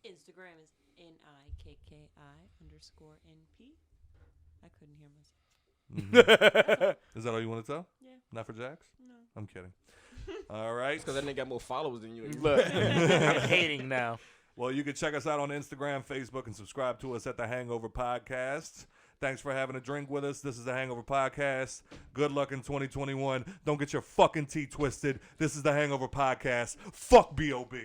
Instagram is NIKKI_NP. I couldn't hear myself. Is that all you want to tell? Yeah. Not for Jax? No. I'm kidding. All right. Because that nigga got more followers than you. Look, I'm hating now. Well, you can check us out on Instagram, Facebook, and subscribe to us at The Hangover Podcast. Thanks for having a drink with us. This is The Hangover Podcast. Good luck in 2021. Don't get your fucking tea twisted. This is The Hangover Podcast. Fuck B.o.B.